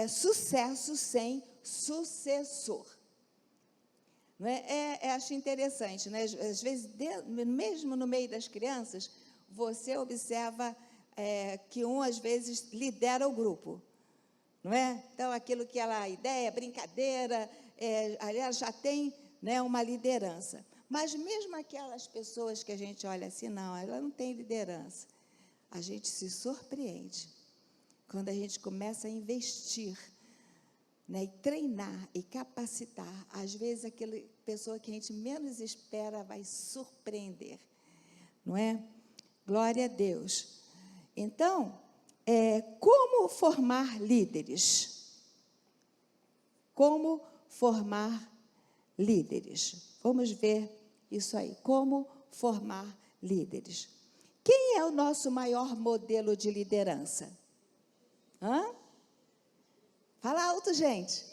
sucesso sem sucessor. Não é? Acho interessante, né? Às vezes, mesmo no meio das crianças, você observa que às vezes, lidera o grupo. Não é? Então, aquilo que ela ideia, brincadeira, aliás, já tem, né, uma liderança. Mas mesmo aquelas pessoas que a gente olha assim, não, ela não tem liderança. A gente se surpreende quando a gente começa a investir né, e treinar e capacitar. Às vezes, aquela pessoa que a gente menos espera vai surpreender, não é? Glória a Deus. Então, como formar líderes? Como formar líderes? Vamos ver isso aí. Como formar líderes? Quem é o nosso maior modelo de liderança? Hã? Fala alto, gente.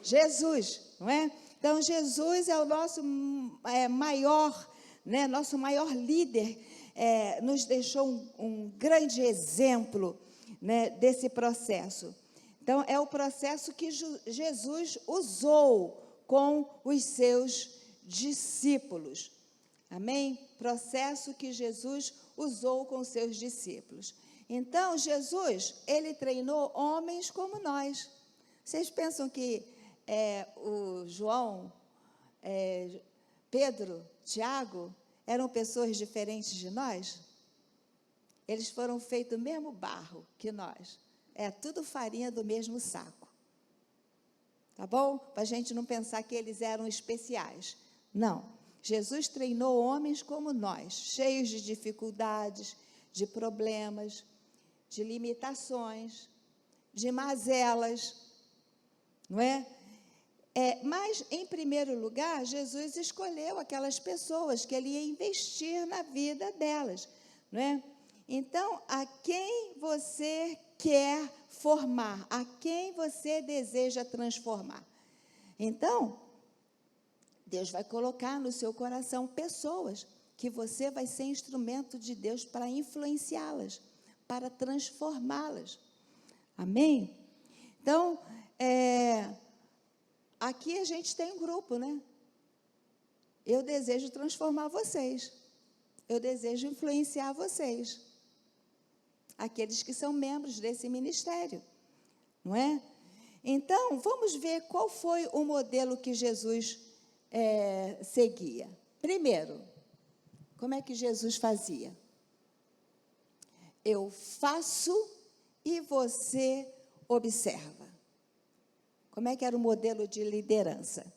Jesus, não é? Então, Jesus é o nosso maior, né, nosso maior líder, nos deixou um grande exemplo, né, desse processo. Então, é o processo que Jesus usou com os seus discípulos. Amém? Processo que Jesus usou com os seus discípulos. Então, Jesus, ele treinou homens como nós. Vocês pensam que o João, Pedro, Tiago, eram pessoas diferentes de nós? Eles foram feitos do mesmo barro que nós. É tudo farinha do mesmo saco. Tá bom? Para a gente não pensar que eles eram especiais. Não. Jesus treinou homens como nós, cheios de dificuldades, de problemas, de limitações, de mazelas, não é? Mas, em primeiro lugar, Jesus escolheu aquelas pessoas que ele ia investir na vida delas, não é? Então, a quem você quer formar? A quem você deseja transformar? Então, Deus vai colocar no seu coração pessoas que você vai ser instrumento de Deus para influenciá-las, para transformá-las. Amém? Então, aqui a gente tem um grupo, né? Eu desejo transformar vocês. Eu desejo influenciar vocês. Aqueles que são membros desse ministério, não é? Então, vamos ver qual foi o modelo que Jesus seguia. Primeiro, como é que Jesus fazia? Eu faço e você observa. Como é que era o modelo de liderança?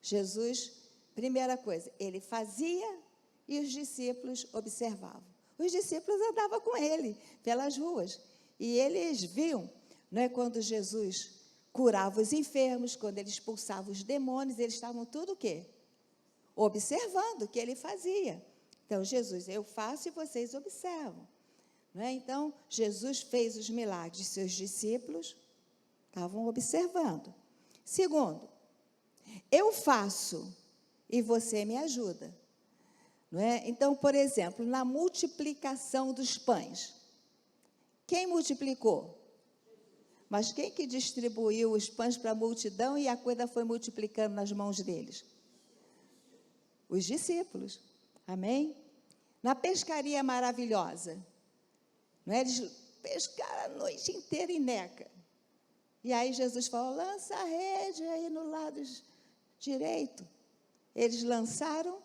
Jesus, primeira coisa, ele fazia e os discípulos observavam. Os discípulos andavam com ele pelas ruas e eles viam, não é, quando Jesus curava os enfermos, quando ele expulsava os demônios, eles estavam tudo o quê? Observando o que ele fazia. Então, Jesus, eu faço e vocês observam. Não é? Então, Jesus fez os milagres, seus discípulos estavam observando. Segundo, eu faço e você me ajuda. Não é? Então, por exemplo, na multiplicação dos pães, quem multiplicou? Mas quem que distribuiu os pães para a multidão e a coisa foi multiplicando nas mãos deles? Os discípulos. Amém? Na pescaria maravilhosa, não é? Eles pescaram a noite inteira em Neca. E aí Jesus falou, lança a rede aí no lado direito. Eles lançaram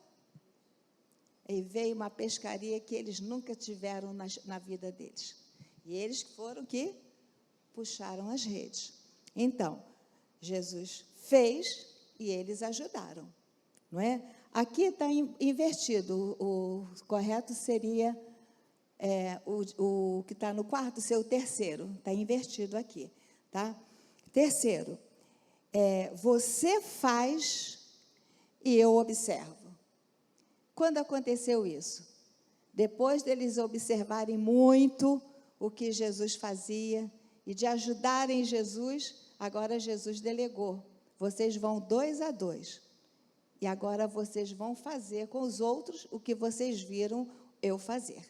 e veio uma pescaria que eles nunca tiveram na vida deles. E eles foram que puxaram as redes. Então, Jesus fez e eles ajudaram, não é? Aqui está invertido, o correto seria o que está no quarto, ser o terceiro, está invertido aqui, tá? Terceiro, você faz e eu observo. Quando aconteceu isso? Depois deles observarem muito o que Jesus fazia e de ajudarem Jesus, agora Jesus delegou. Vocês vão 2 a 2. E agora vocês vão fazer com os outros o que vocês viram eu fazer.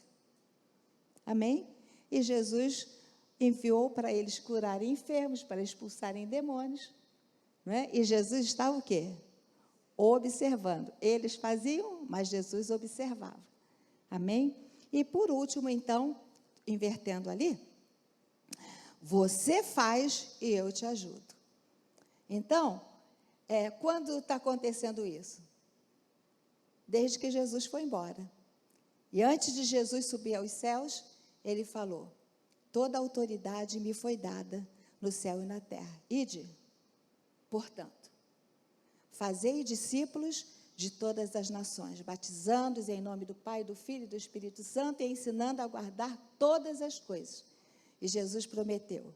Amém? E Jesus enviou para eles curarem enfermos, para expulsarem demônios. Não é? E Jesus estava o quê? Observando. Eles faziam, mas Jesus observava. Amém? E por último, então, invertendo ali, você faz e eu te ajudo. Então, quando está acontecendo isso? Desde que Jesus foi embora. E antes de Jesus subir aos céus, ele falou, toda a autoridade me foi dada no céu e na terra. Ide, Portanto, fazei discípulos de todas as nações, batizando-os em nome do Pai, do Filho e do Espírito Santo e ensinando a guardar todas as coisas. E Jesus prometeu: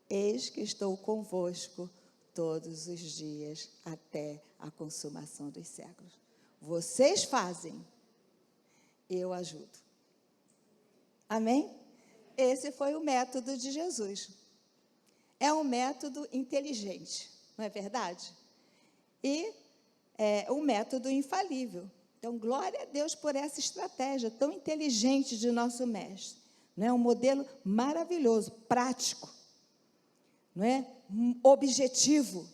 eis que estou convosco todos os dias até a consumação dos séculos. Vocês fazem, eu ajudo. Amém? Esse foi o método de Jesus. É um método inteligente, não é verdade? E é um método infalível. Então, glória a Deus por essa estratégia tão inteligente de nosso mestre. Não é um modelo maravilhoso, prático, não é? Objetivo,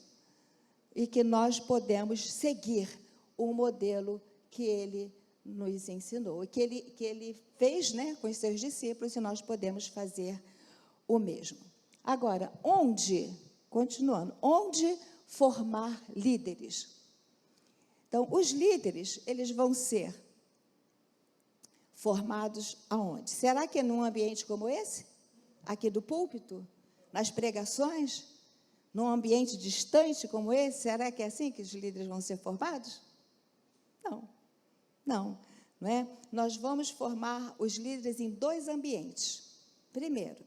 e que nós podemos seguir o modelo que ele nos ensinou, que ele fez, né, com os seus discípulos, e nós podemos fazer o mesmo. Agora, continuando, onde formar líderes? Então, os líderes, eles vão ser formados aonde? Será que é num ambiente como esse? Aqui do púlpito? Nas pregações? Num ambiente distante como esse? Será que é assim que os líderes vão ser formados? Não é? Nós vamos formar os líderes em 2 ambientes. Primeiro,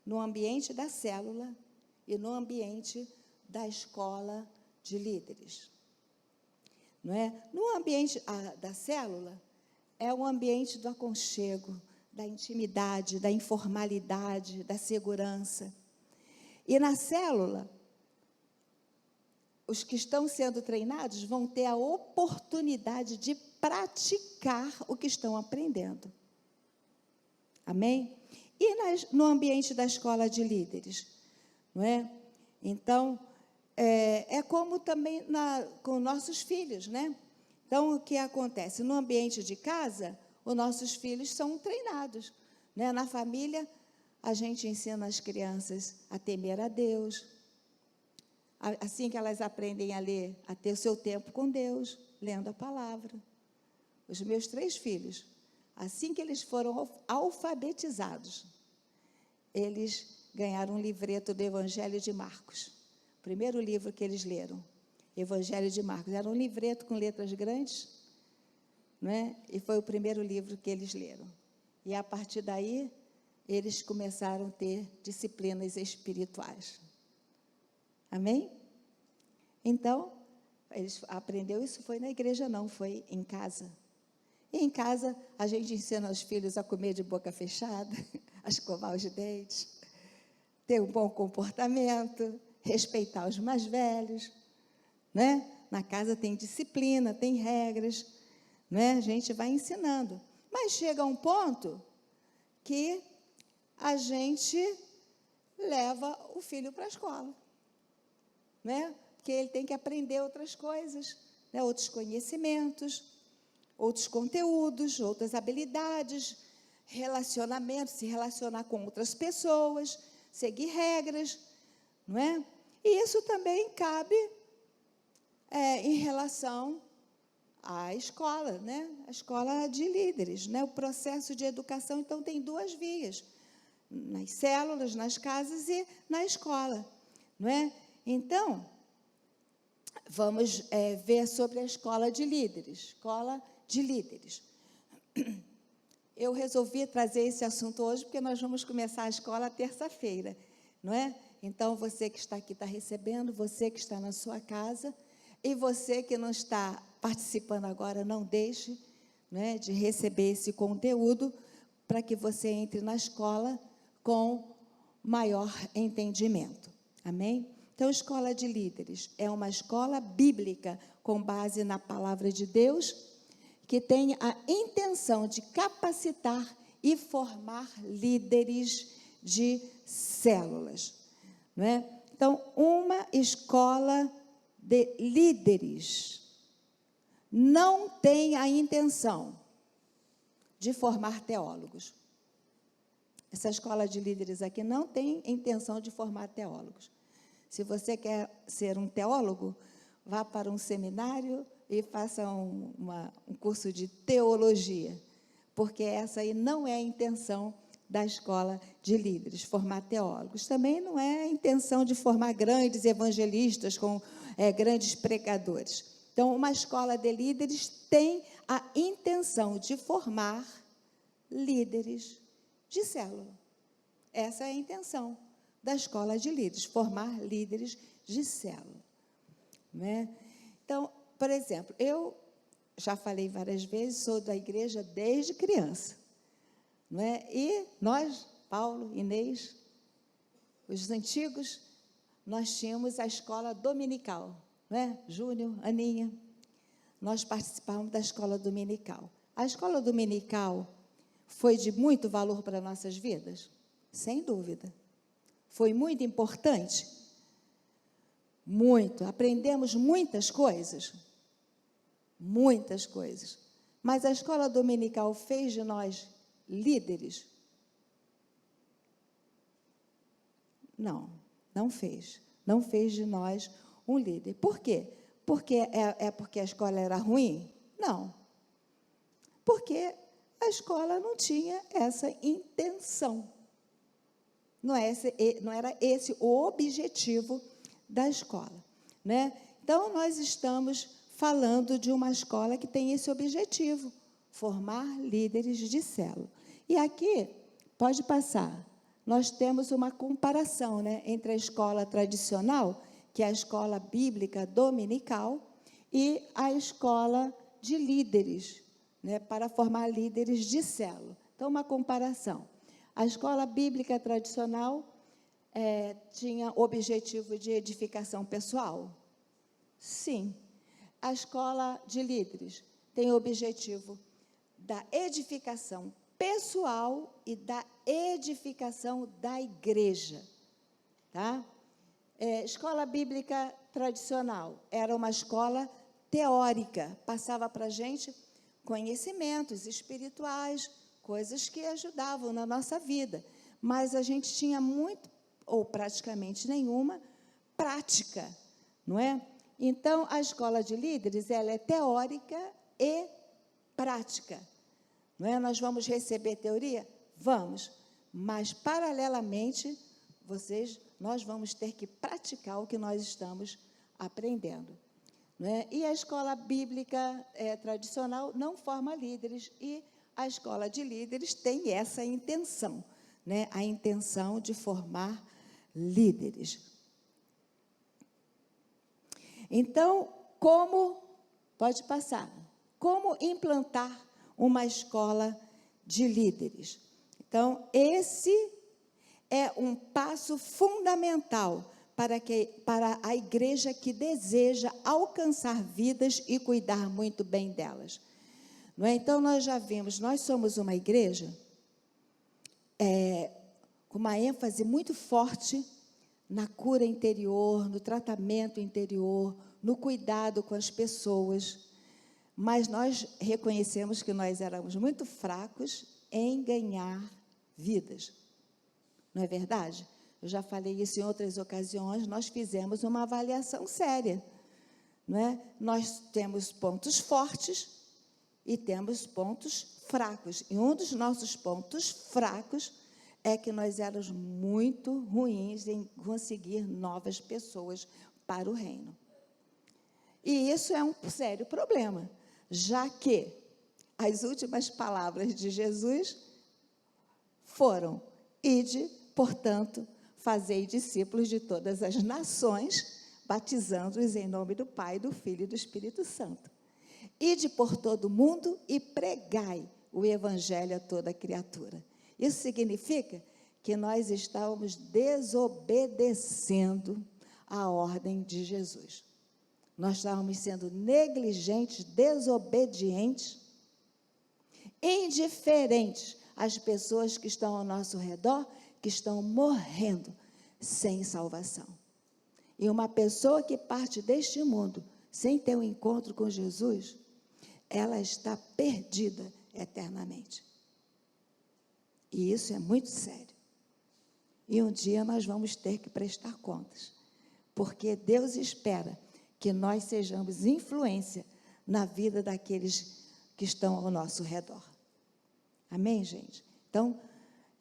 no ambiente da célula e no ambiente da escola de líderes. Não é? No ambiente da célula, é o ambiente do aconchego, da intimidade, da informalidade, da segurança. E na célula, os que estão sendo treinados vão ter a oportunidade de praticar o que estão aprendendo. Amém? E no ambiente da escola de líderes, não é? Então, é como também com nossos filhos, né? Então, o que acontece? No ambiente de casa, os nossos filhos são treinados, né? Na família, a gente ensina as crianças a temer a Deus. Assim que elas aprendem a ler, a ter o seu tempo com Deus, lendo a palavra. Os meus 3 filhos, assim que eles foram alfabetizados, eles ganharam um livreto do Evangelho de Marcos. O primeiro livro que eles leram, Evangelho de Marcos. Era um livreto com letras grandes, não é? E foi o primeiro livro que eles leram. E, a partir daí, eles começaram a ter disciplinas espirituais. Amém? Então, eles aprenderam, isso foi na igreja, não, foi em casa. E em casa, a gente ensina os filhos a comer de boca fechada, a escovar os dentes, ter um bom comportamento, respeitar os mais velhos, né? Na casa tem disciplina, tem regras, né? A gente vai ensinando. Mas chega um ponto que a gente leva o filho para a escola, né? Porque ele tem que aprender outras coisas, né? Outros conhecimentos, outros conteúdos, outras habilidades, relacionamento, se relacionar com outras pessoas, seguir regras, não é? E isso também cabe em relação à escola, né? A escola de líderes, né? O processo de educação, então, tem 2 vias, nas células, nas casas e na escola, não é? Então, vamos ver sobre a escola de líderes. Escola de líderes. Eu resolvi trazer esse assunto hoje, porque nós vamos começar a escola terça-feira, não é? Então, você que está aqui está recebendo, você que está na sua casa, e você que não está participando agora, não deixe, né, de receber esse conteúdo, para que você entre na escola com maior entendimento. Amém? Então, escola de líderes é uma escola bíblica com base na palavra de Deus, que tem a intenção de capacitar e formar líderes de células, não é? Então, uma escola de líderes não tem a intenção de formar teólogos. Essa escola de líderes aqui não tem intenção de formar teólogos. Se você quer ser um teólogo, vá para um seminário e faça um curso de teologia, porque essa aí não é a intenção da escola de líderes, formar teólogos. Também não é a intenção de formar grandes evangelistas com grandes pregadores. Então, uma escola de líderes tem a intenção de formar líderes de célula. Essa é a intenção da escola de líderes, formar líderes de célula. Né? Então, por exemplo, eu já falei várias vezes, sou da igreja desde criança. Não é? E nós, Paulo, Inês, os antigos, nós tínhamos a escola dominical. Não é? Júnior, Aninha, nós participávamos da escola dominical. A escola dominical foi de muito valor para nossas vidas? Sem dúvida. Foi muito importante? Muito. Aprendemos muitas coisas. Muitas coisas. Mas a escola dominical fez de nós líderes? Não, não fez. Não fez de nós um líder. Por quê? Porque porque a escola era ruim? Não. Porque a escola não tinha essa intenção. Não era esse o objetivo da escola. Né? Então, nós estamos falando de uma escola que tem esse objetivo, formar líderes de célula. E aqui, pode passar, nós temos uma comparação, né, entre a escola tradicional, que é a escola bíblica dominical, e a escola de líderes, né, para formar líderes de célula. Então, uma comparação. A escola bíblica tradicional tinha objetivo de edificação pessoal? Sim. A escola de líderes tem objetivo da edificação pessoal e da edificação da igreja. Tá? Escola bíblica tradicional era uma escola teórica, passava para a gente conhecimentos espirituais, coisas que ajudavam na nossa vida, mas a gente tinha muito, ou praticamente nenhuma, prática, não é? Então, a escola de líderes, ela é teórica e prática, não é? Nós vamos receber teoria? Vamos, mas, paralelamente, nós vamos ter que praticar o que nós estamos aprendendo. Não é? E a escola bíblica tradicional não forma líderes, e a escola de líderes tem essa intenção, né? A intenção de formar líderes. Então, pode passar, como implantar uma escola de líderes? Então, esse é um passo fundamental para a igreja que deseja alcançar vidas e cuidar muito bem delas. Não é? Então, nós já vimos, nós somos uma igreja com uma ênfase muito forte na cura interior, no tratamento interior, no cuidado com as pessoas, mas nós reconhecemos que nós éramos muito fracos em ganhar vidas. Não é verdade? Eu já falei isso em outras ocasiões, nós fizemos uma avaliação séria. Não é? Nós temos pontos fortes e temos pontos fracos. E um dos nossos pontos fracos é que nós éramos muito ruins em conseguir novas pessoas para o reino. E isso é um sério problema, já que as últimas palavras de Jesus foram: ide, portanto, fazei discípulos de todas as nações, batizando-os em nome do Pai, do Filho e do Espírito Santo. Ide por todo o mundo e pregai o evangelho a toda criatura. Isso significa que nós estávamos desobedecendo a ordem de Jesus. Nós estávamos sendo negligentes, desobedientes, indiferentes às pessoas que estão ao nosso redor, que estão morrendo sem salvação. E uma pessoa que parte deste mundo sem ter um encontro com Jesus, ela está perdida eternamente. E isso é muito sério. E um dia nós vamos ter que prestar contas, porque Deus espera que nós sejamos influência na vida daqueles que estão ao nosso redor. Amém, gente? Então,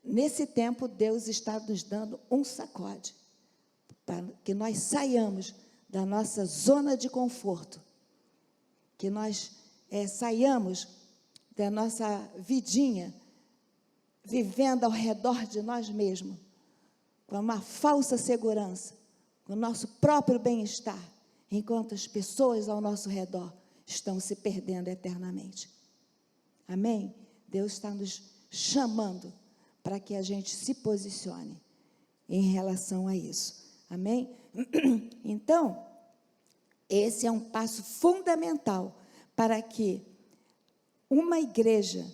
nesse tempo, Deus está nos dando um sacode, para que nós saiamos da nossa zona de conforto, que nós saiamos da nossa vidinha, vivendo ao redor de nós mesmos, com uma falsa segurança, com o nosso próprio bem-estar, enquanto as pessoas ao nosso redor estão se perdendo eternamente. Amém? Deus está nos chamando para que a gente se posicione em relação a isso. Amém? Então, esse é um passo fundamental para que uma igreja,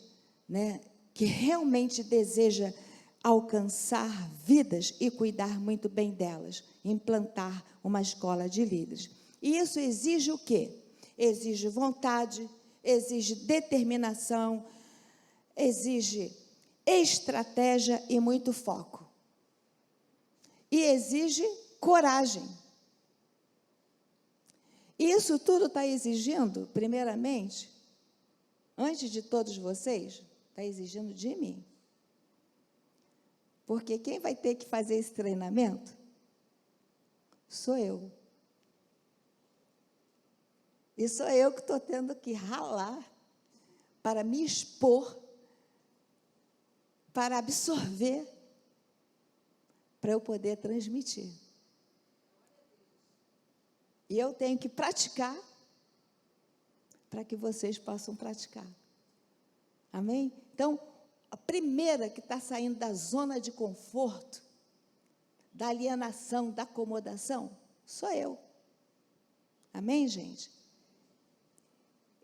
né, que realmente deseja alcançar vidas e cuidar muito bem delas, implantar uma escola de líderes. E isso exige o quê? Exige vontade, exige determinação, exige estratégia e muito foco. E exige coragem. Isso tudo está exigindo, primeiramente, antes de todos vocês, está exigindo de mim. Porque quem vai ter que fazer esse treinamento sou eu. E sou eu que estou tendo que ralar para me expor, para absorver, para eu poder transmitir. E eu tenho que praticar para que vocês possam praticar. Amém? Então, a primeira que está saindo da zona de conforto, da alienação, da acomodação, sou eu. Amém, gente?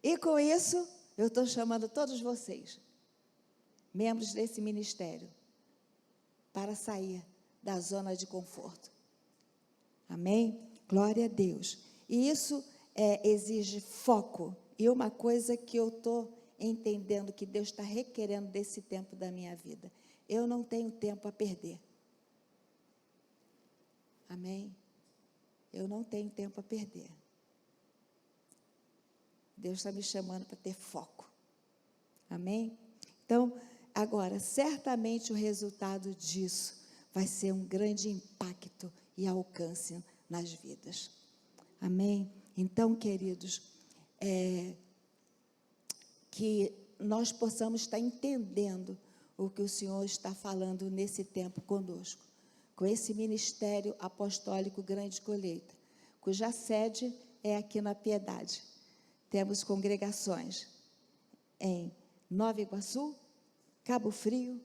E com isso, eu estou chamando todos vocês, membros desse ministério, para sair da zona de conforto. Amém? Glória a Deus. E isso exige foco. E uma coisa que eu estou entendendo que Deus está requerendo desse tempo da minha vida. Eu não tenho tempo a perder. Amém? Eu não tenho tempo a perder. Deus está me chamando para ter foco. Amém? Então, agora, certamente o resultado disso vai ser um grande impacto e alcance nas vidas. Amém? Então, queridos, que nós possamos estar entendendo o que o Senhor está falando nesse tempo conosco, com esse ministério apostólico Grande Colheita, cuja sede é aqui na Piedade. Temos congregações em Nova Iguaçu, Cabo Frio,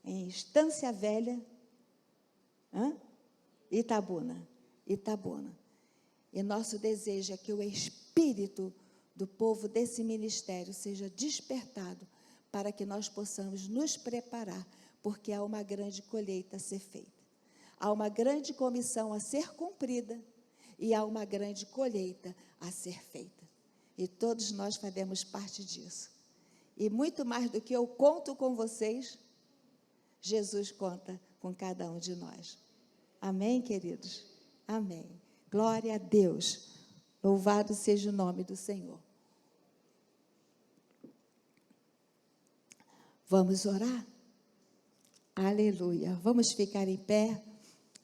em Estância Velha, Itabuna. E nosso desejo é que o espírito do povo desse ministério seja despertado para que nós possamos nos preparar, porque há uma grande colheita a ser feita. Há uma grande comissão a ser cumprida e há uma grande colheita a ser feita. E todos nós fazemos parte disso. E muito mais do que eu conto com vocês, Jesus conta com cada um de nós. Amém, queridos? Amém. Glória a Deus. Louvado seja o nome do Senhor. Vamos orar? Aleluia. Vamos ficar em pé.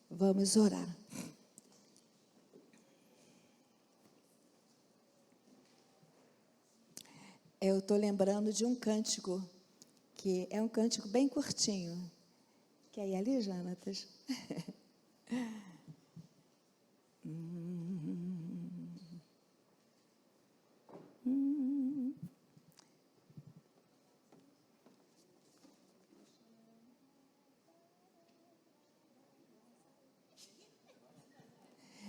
Vamos orar. Eu estou lembrando de um cântico, que é um cântico bem curtinho. Quer ir ali, Jonatas?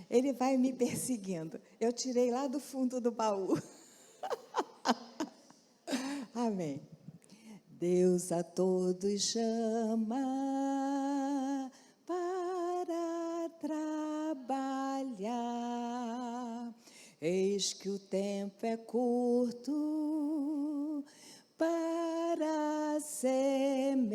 Ele vai me perseguindo. Eu tirei lá do fundo do baú. Amém. Deus a todos chama para trabalhar. Eis que o tempo é curto para semear.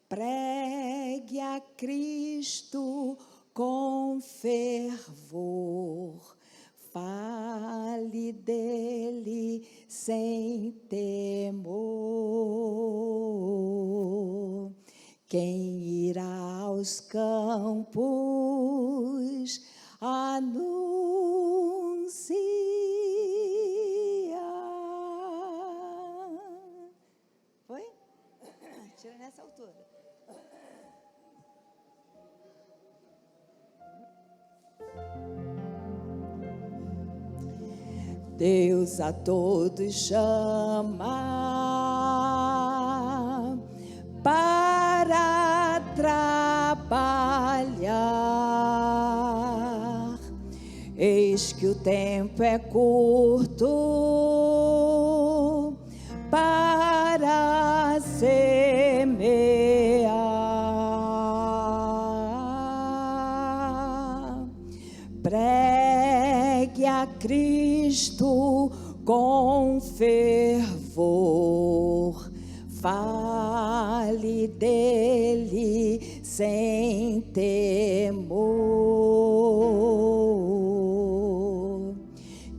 Pregue a Cristo com fervor. Fale dele sem temor. Quem irá aos campos anunciar. Foi? Tira nessa altura. Deus a todos chama para trabalhar. Eis que o tempo é curto para semear. Pregue a Cristo com fervor, fale dele sem temor.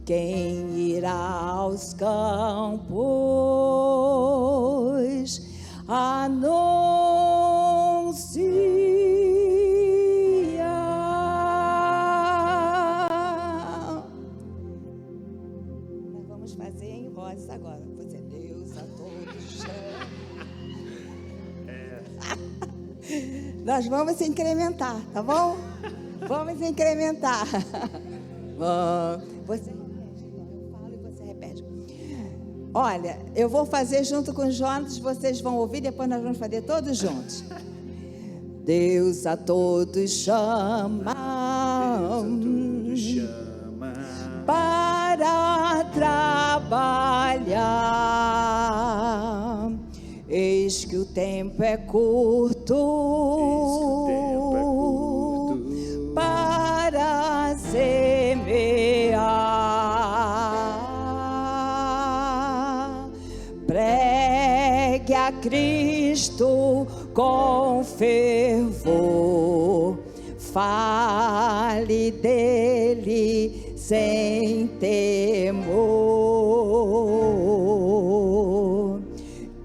Quem irá aos campos anunciar. Nós vamos fazer em vozes agora. Vou dizer, Deus a todos chama. Nós vamos incrementar, tá bom? Vamos incrementar. Você repete, então. Eu falo e você repete. Olha, eu vou fazer junto com o Jonas, vocês vão ouvir, depois nós vamos fazer todos juntos. Deus a todos chama, para trabalhar. Eis que o tempo é curto para semear. Pregue a Cristo com fervor, fale dele sem temor.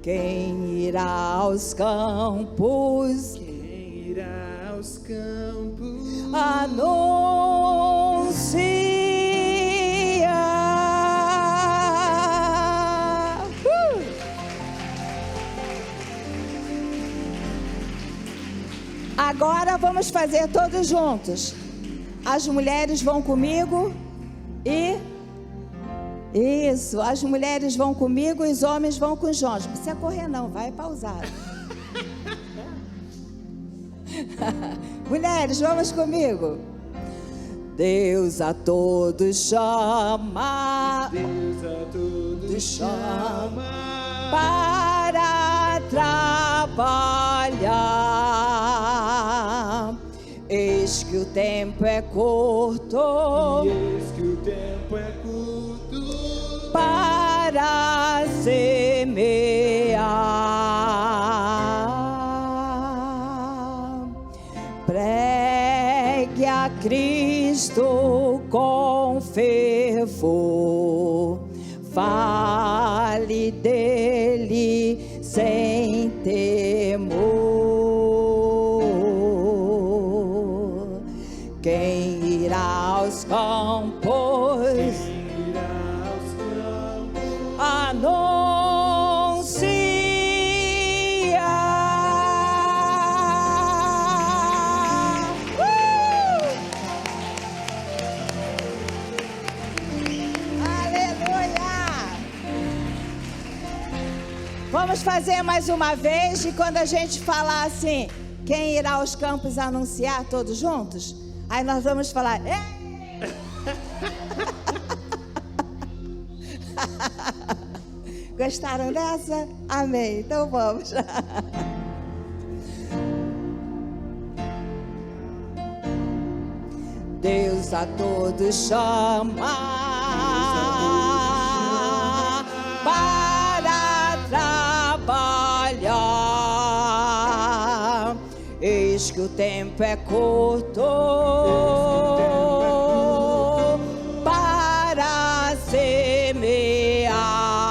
Quem irá aos campos? Quem irá aos campos? Anuncia. Agora vamos fazer todos juntos. As mulheres vão comigo e... Isso, as mulheres vão comigo e os homens vão com os Jonas. Não precisa correr não, vai pausar. Mulheres, vamos comigo. Deus a todos chama, Deus a todos chama para trabalhar. Eis que o tempo é curto, eis que o tempo é curto para semear. Pregue a Cristo com fervor, fale dele sem temor. Quem irá aos campos? Anuncia. Aleluia! Vamos fazer mais uma vez e quando a gente falar assim, quem irá aos campos anunciar, todos juntos? Aí nós vamos falar, ei! Gostaram dessa? Amém. Então vamos. Deus a todos chama para trabalhar. Eis que o tempo é curto para semear.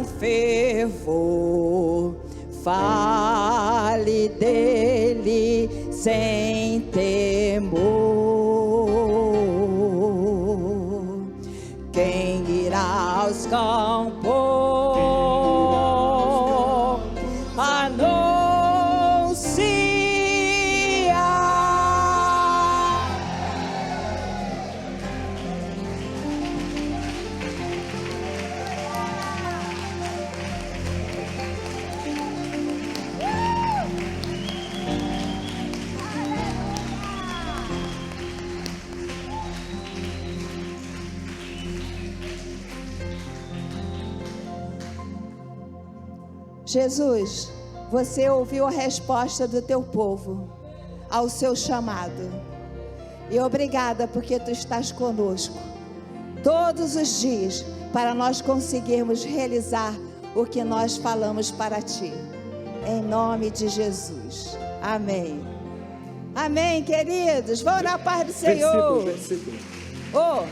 com fervor, fale dele sem temor. Quem irá aos campos anunciar? Jesus, você ouviu a resposta do teu povo ao seu chamado. E obrigada porque tu estás conosco todos os dias para nós conseguirmos realizar o que nós falamos para ti. Em nome de Jesus. Amém. Amém, queridos. Vão na paz do Senhor. Versículo. Oh.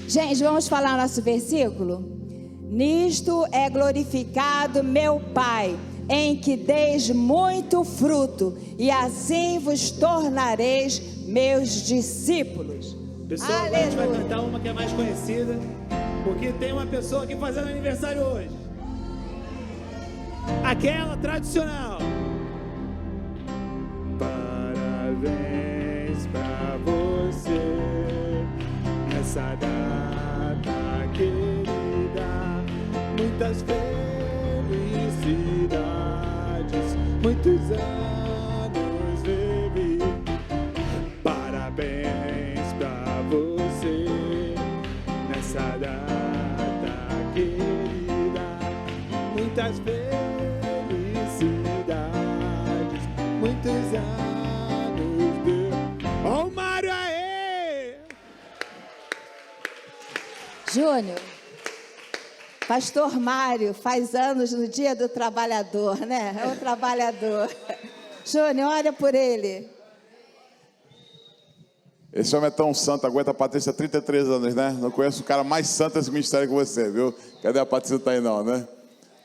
Gente, vamos falar nosso versículo? Nisto é glorificado meu Pai, em que deis muito fruto, e assim vos tornareis meus discípulos. Pessoal, agora a gente vai cantar uma que é mais conhecida, porque tem uma pessoa aqui fazendo aniversário hoje. Aquela tradicional. Parabéns pra você nessa data querida. Muitas felicidades, muitos anos de vida. Parabéns pra você nessa data querida. Muitas felicidades, muitos anos de... Ó o Mário aí! Júnior, Pastor Mário faz anos no Dia do Trabalhador, né? É um trabalhador. Júnior, olha por ele. Esse homem é tão santo, aguenta a Patrícia há 33 anos, né? Não conheço o cara mais santo desse ministério que você, viu? Cadê a Patrícia? Tá aí não, né?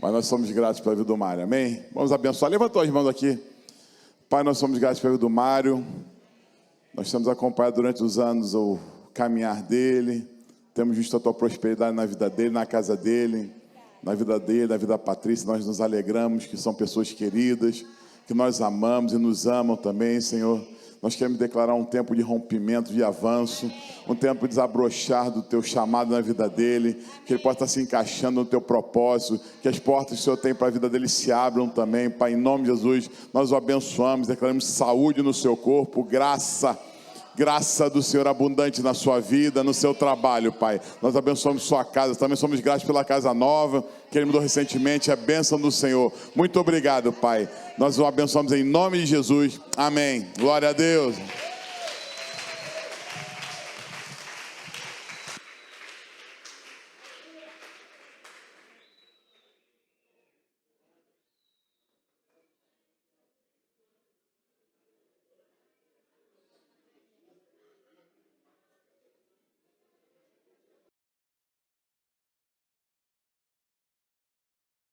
Mas nós somos gratos pela vida do Mário, amém? Vamos abençoar. Levantou as mãos aqui. Pai, nós somos gratos pela vida do Mário. Nós temos acompanhado durante os anos o caminhar dele. Temos visto a tua prosperidade na vida dele, na casa dele, na vida da Patrícia. Nós nos alegramos que são pessoas queridas, que nós amamos e nos amam também, Senhor. Nós queremos declarar um tempo de rompimento, de avanço, um tempo de desabrochar do teu chamado na vida dele, que ele possa estar se encaixando no teu propósito, que as portas que o Senhor tem para a vida dele se abram também, Pai, em nome de Jesus. Nós o abençoamos, declaramos saúde no seu corpo, graça do Senhor abundante na sua vida, no seu trabalho, Pai. Nós abençoamos sua casa, também somos gratos pela casa nova, que ele mudou recentemente, a bênção do Senhor. Muito obrigado, Pai. Nós o abençoamos em nome de Jesus. Amém. Glória a Deus.